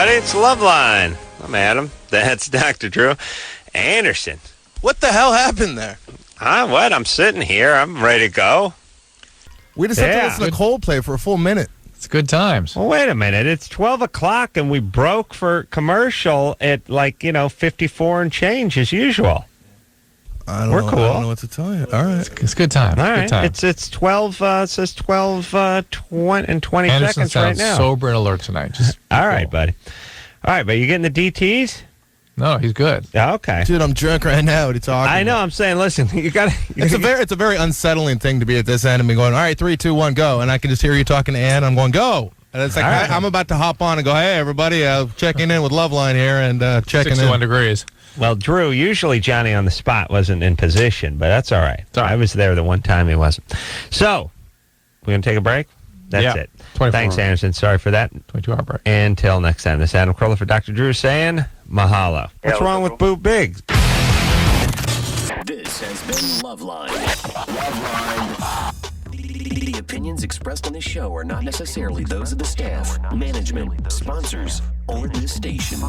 It's LoveLine. I'm Adam. That's Dr. Drew Anderson. What the hell happened there? What? I'm sitting here. I'm ready to go. We just had to listen to Coldplay for a full minute. It's good times. Well, wait a minute. It's 12 o'clock, and we broke for commercial at 54 and change as usual. We're cool. I don't know what to tell you. All right. It's good time. All right. Good time. It's 12. It says 12 and 20 Anderson seconds right sounds now. sober and alert tonight. Just all right, buddy. All right, but you getting the DTs? No, he's good. Okay. Dude, I'm drunk right now. What are you talking I know. I'm saying, listen, you got to. It's a very unsettling thing to be at this end and be going, all right, 3, 2, 1, go. And I can just hear you talking to Ann. I'm going, go. And it's like, right. I'm about to hop on and go, hey, everybody, checking in with LoveLine here and checking 61 in. degrees. Well, Drew, usually Johnny on the spot wasn't in position, but that's all right. I was there the one time he wasn't. So, we're going to take a break? That's it. Thanks, Anderson. Sorry for that. 22-hour break. Until next time, this is Adam Carolla for Dr. Drew saying mahalo. What's wrong with Boo Biggs? This has been LoveLine. LoveLine. The opinions expressed on this show are not necessarily those of the staff, management, sponsors, or the station.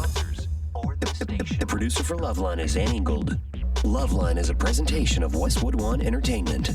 The producer for LoveLine is Ann Ingold. LoveLine is a presentation of Westwood One Entertainment.